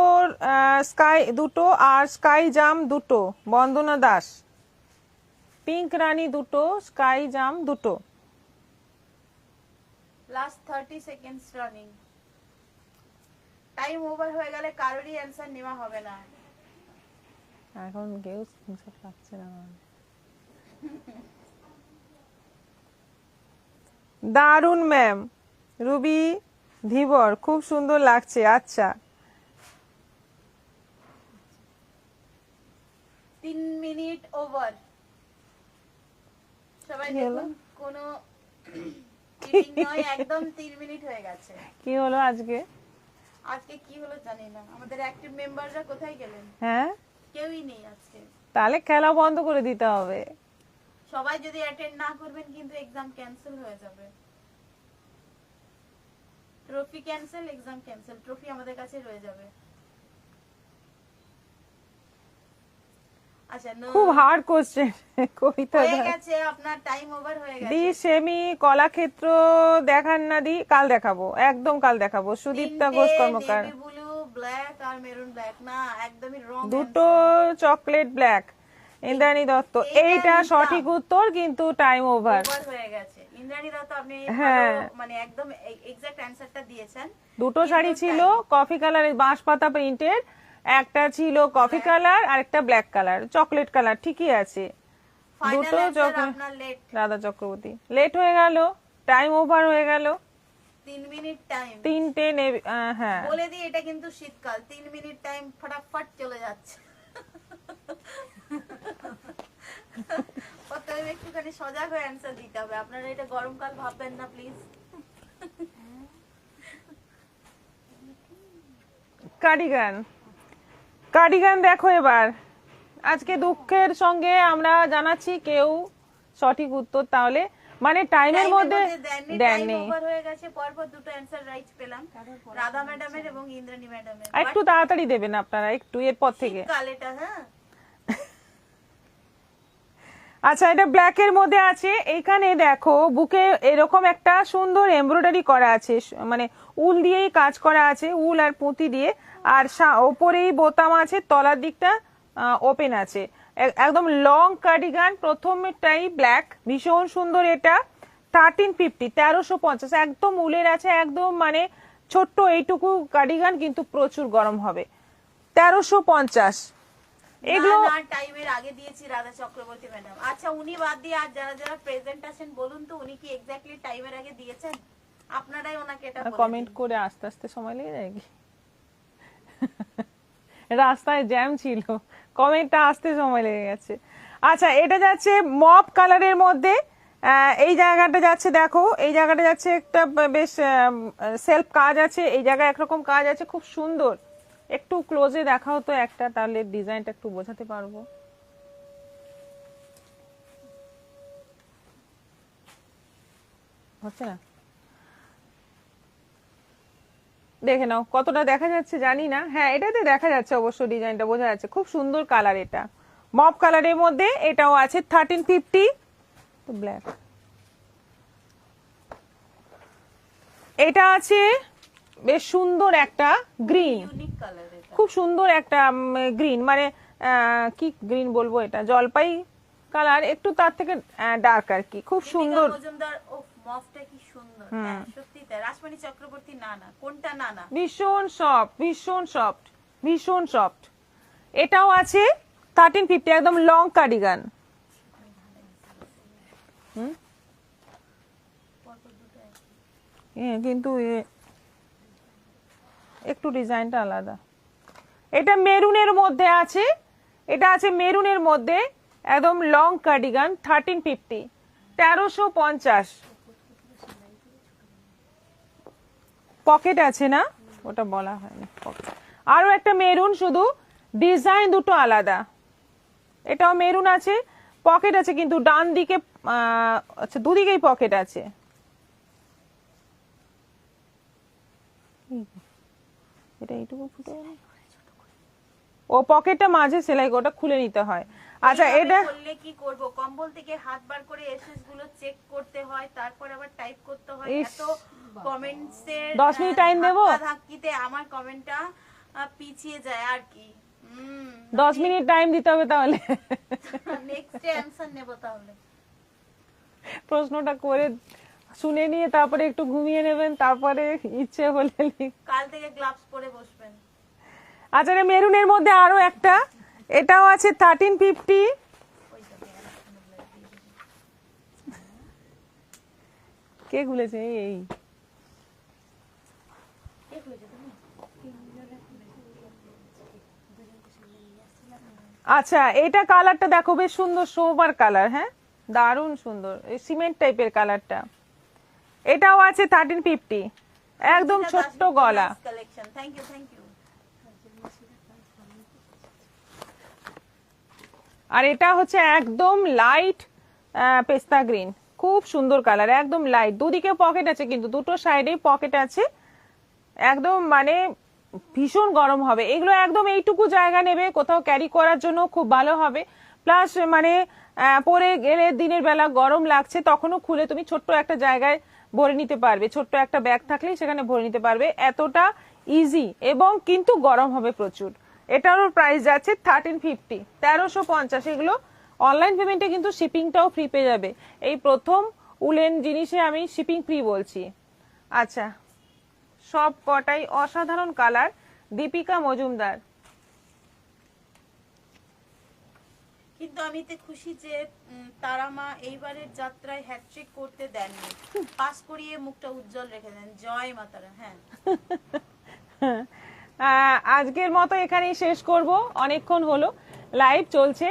স্কাই দুটো আর স্কাই জাম দুটো, বন্দনা দাস। পিঙ্ক রানী দুটো, স্কাই জাম দুটো। Last 30 seconds running. Time over হয়ে গেলে কারোরই অ্যানসার নেওয়া হবে না। এখন কেউ স্ক্রিনশট রাখছে না। দারুন ম্যাম, রুবি ধীবর, খুব সুন্দর লাগছে। আচ্ছা 3 মিনিট ওভার। সবাই দেখুন, কোনো চিটিং নয়, একদম 3 মিনিট হয়ে গেছে। কি হলো আজকে? আজকে কি হলো জানি না, আমাদের অ্যাক্টিভ মেম্বাররা কোথায় গেলেন? হ্যাঁ, কেউই নেই আজকে। তাহলে খেলা বন্ধ করে দিতে হবে। সবাই যদি অ্যাটেন্ড না করবেন কিন্তু এক্সাম ক্যান্সেল হয়ে যাবে। Trophy cancel, exam cancel, trophy আমাদের কাছে রয়ে যাবে। আচ্ছা খুব হার্ড কোশ্চেন। কবিতা হয়ে গেছে, আপনার টাইম ওভার হয়ে গেছে। দি সেমি কলাক্ষেত্র দেখান না দি? কাল দেখাবো, একদম কাল দেখাবো। সুদীপ্তা ঘোষ কর্মকার, নেভি ব্লু, ব্ল্যাক আর মেরুন ব্ল্যাক। না, একদমই রং। দুটো চকলেট ব্ল্যাক। ইন্দ্রাণী দত্ত, এইটা সঠিক উত্তর, কিন্তু টাইম ওভার হয়ে গেছে। ইন্দ্রাণী দত্ত, আপনি হ্যাঁ, মানে একদম এক্সাক্ট অ্যানসারটা দিয়েছেন। দুটো শাড়ি ছিল কফি কালারের বাঁশপাতা প্রিন্টের, একটা ছিল কফি কালার আর একটা ব্ল্যাক কালার, চকলেট কালার, ঠিকই আছে। দুটো আপনার লেট। রাধা চক্রবর্তী, লেট হয়ে গেল, টাইম ওভার হয়ে গেল। 3 মিনিট টাইম। 3টে হ্যাঁ বলে দিই, এটা কিন্তু শীতকাল, 3 মিনিট টাইম ফটাফট চলে যাচ্ছে। অতএব একটুখানি সজাগ হয়ে অ্যান্সার দিতে হবে। আপনারা এটা গরমকাল ভাববেন না প্লিজ। কার্ডিগান, কার্ডিগান দেখো এবার। আজকে দুঃখের সঙ্গে আমরা জানাচ্ছি কেউ সঠিক উত্তর তাহলে মানে টাইমের মধ্যে দেননি। ওভার হয়ে গেছে, পরপর দুটো অ্যানসার রাইট পেলাম, রাধা ম্যাডামের এবং ইন্দ্রাণী ম্যাডামের। একটু তাড়াতাড়ি দেবেন আপনারা, একটু এরপর থেকে। কালেটা হ্যাঁ। আচ্ছা, এটা ব্ল্যাক এর মধ্যে আছে। এইখানে দেখো বুকে এরকম একটা সুন্দর এমব্রয়ডারি করা আছে, মানে উল দিয়েই কাজ করা আছে, উল আর পুঁতি দিয়ে। আর ওপরেই বোতাম আছে, তলার দিকটা ওপেন আছে। একদম লং কার্ডিগান, প্রথমটাই ব্ল্যাক, ভীষণ সুন্দর। এটা 1350, 1350, একদম উলের আছে, একদম মানে ছোট্ট এইটুকু কার্ডিগান, কিন্তু প্রচুর গরম হবে। 1350 এগুলো। না টাইমের আগে দিয়েছি রাধা চক্রবর্তী ম্যাডাম। আচ্ছা উনি বাদ দিয়ে আর যারা যারা প্রেজেন্ট আছেন বলুন তো, উনি কি এক্স্যাক্টলি টাইমের আগে দিয়েছেন? আপনারাই ওনাকে এটা বলে কমেন্ট দিন। করে আস্তে আস্তে সময় লেগে যায় কি? রাস্তায় জ্যাম ছিল, কমেন্টটা আসতে সময় লেগে গেছে। আচ্ছা, এটা যাচ্ছে মপ কালারের মধ্যে। এই জায়গাটা যাচ্ছে, দেখো এই জায়গাটা যাচ্ছে একটা বেশ সেলফ কাজ আছে, এই জায়গায় একরকম কাজ আছে, খুব সুন্দর। একটু ক্লোজে দেখাও তো একটা, তাহলে ডিজাইনটা একটু বোঝাতে পারবো। হচ্ছে না? দেখে নাও কতটা দেখা যাচ্ছে জানি না। হ্যাঁ, এটাতে দেখা যাচ্ছে অবশ্য, ডিজাইনটা বোঝা যাচ্ছে। খুব সুন্দর কালার, এটা মপ কালারের মধ্যে। এটাও আছে 1350, তো ব্ল্যাক। এটা আছে বেশ সুন্দর একটা গ্রিন, ইউনিক কালার এটা। খুব সুন্দর একটা গ্রিন, মানে কি গ্রিন বলবো, এটা জলপাই কালার, একটু তার থেকে ডার্ক আর কি, খুব সুন্দর। দীপিকা মজুমদার, ও মফটা কি সুন্দর। হ্যাঁ সত্যি তাই। রাসমণি চক্রবর্তী, না না কোনটা, না না ভীষণ সফট, ভীষণ সফট, ভীষণ সফট। এটাও আছে 1350, একদম লং কার্ডিগান। কিন্তু একটু ডিজাইনটা আলাদা। এটা মেরুনের মধ্যে আছে, এটা আছে মেরুনের মধ্যে, একদম লং কার্ডিগান, 1350, 1350। পকেট আছে না, ওটা বলা হয়নি। আরো একটা মেরুন, শুধু ডিজাইন দুটো আলাদা। এটাও মেরুন আছে, পকেট আছে, কিন্তু ডান দিকে আচ্ছা দুদিকেই পকেট আছে। এটা এইটুকু ফুটে গেল। ও পকেটটা মাঝে সেলাই, ওটা খুলে নিতে হয়। আচ্ছা, এটা করলে কি করব, কম্বল থেকে হাত বার করে এসএস গুলো চেক করতে হয়, তারপর আবার টাইপ করতে হয়। ইস, এত কমেন্টসের 10 মিনিট টাইম দেবো? ধাক্কিতে আমার কমেন্টটা পিছিয়ে যায় আর কি। 10 মিনিট টাইম দিতে হবে তাহলে। নেক্সট অ্যানসার নেব তাহলে। প্রশ্নটা করে শুনে নিয়ে তারপরে একটু ঘুমিয়ে নেবেন, তারপরে ইচ্ছে হলে কাল থেকে গ্লাভস পরে বসবেন। আচ্ছা, মেরুনের মধ্যে আরো একটা, এটাও আছে 1350। কে খুলেছে? এই আচ্ছা, এটা কালারটা দেখো, বেশ সুন্দর সোবার কালার। হ্যাঁ, দারুণ সুন্দর, এই সিমেন্ট টাইপের কালারটা। এটাও আছে 1350, একদম ছোট্ট গলা। Collection, thank you thank you. আর এটা হচ্ছে একদম লাইট পেস্তা গ্রিন, খুব সুন্দর কালার, একদম লাইট। দুদিকে পকেট আছে, কিন্তু দুটো সাইডেই পকেট আছে, একদম মানে ভীষণ গরম হবে এগুলো। একদম এইটুকু জায়গা নেবে, কোথাও ক্যারি করার জন্য খুব ভালো হবে। প্লাস মানে পরে গেলে দিনের বেলা গরম লাগছে, তখনও খুলে তুমি ছোট্ট একটা জায়গায় ভরে নিতে পারবে, ছোট্ট একটা ব্যাগ থাকলেই সেখানে ভরে নিতে পারবে, এতটা ইজি, এবং কিন্তু গরম হবে প্রচুর। এটারও প্রাইস যাচ্ছে 1350, 1350। এগুলো অনলাইন পেমেন্টে কিন্তু শিপিংটাও ফ্রি পেয়ে যাবে। এই প্রথম উলেন জিনিসে আমি শিপিং ফ্রি বলছি। আচ্ছা, সব কটাই অসাধারণ কালার। দীপিকা মজুমদার। কিন্তু আমি তো খুশি যে তারা মা এইবারের যাত্রায় হ্যাটট্রিক করতে দেননি, পাস করিয়ে মুখটা উজ্জ্বল রেখে দেন। জয় মাতারা। হ্যাঁ, আজকের মতো এখানেই শেষ করব, অনেকক্ষণ হলো লাইভ চলছে।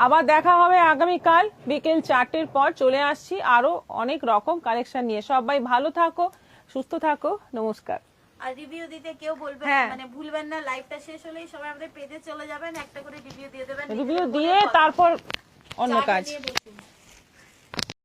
আবার দেখা হবে আগামীকাল বিকেল 4টের পর। চলে আসছি আরো অনেক রকম কালেকশন নিয়ে। সবাই ভালো থাকো, সুস্থ থাকো, নমস্কার। আর রিভিউ দিতে কেউ বলবেন হ্যাঁ। মানে ভুলবেন না, লাইভটা শেষ হলেই সবাই আমাদের পেজে চলে যাবেন, একটা করে রিভিউ দিয়ে দেবেন। রিভিউ দিয়ে তারপর অন্য চা কাজ। বানিয়ে বসে